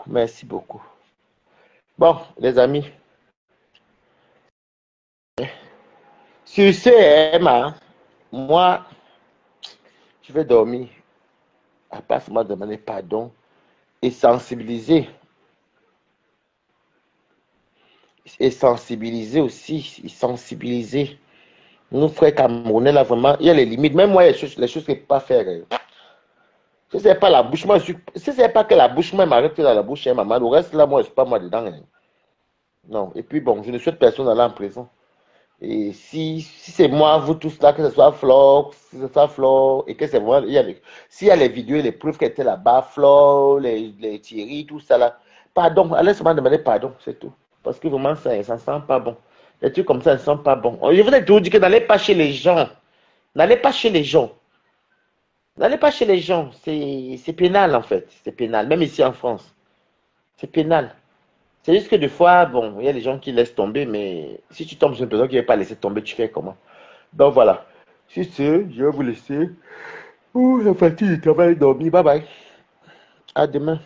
merci beaucoup. Bon, les amis. Sur ce, Emma, moi, je vais dormir. À part seulement demander pardon et sensibiliser. Et sensibiliser aussi. Sensibiliser. Nous, frères Camerounais, là, vraiment, il y a les limites. Même moi, les choses que je ne peux pas faire. Si ce n'est pas la bouche, moi, si ce n'est pas que la bouche, moi, m'arrête dans la bouche, maman. Le reste, là, moi, je ne suis pas moi dedans. Hein. Non. Et puis, bon, je ne souhaite personne aller en prison. Et si c'est moi, vous tous là, que ce soit Flore, et que c'est moi, s'il y a les vidéos et les preuves qu'elle était là-bas, Flore, les Thierry, tout ça là, pardon, allez seulement demander pardon, c'est tout. Parce que vraiment, ça ne sent pas bon. Les trucs comme ça ne sont pas bons. Je voudrais toujours dire que n'allez pas chez les gens. N'allez pas chez les gens. N'allez pas chez les gens. C'est pénal en fait. C'est pénal. Même ici en France. C'est pénal. C'est juste que des fois, bon, il y a des gens qui laissent tomber, mais si tu tombes sur une personne qui ne veut pas laisser tomber, tu fais comment? Donc voilà. Sur ce, je vais vous laisser. Ouh, la fatigue du travail, dormir. Bye bye. À demain.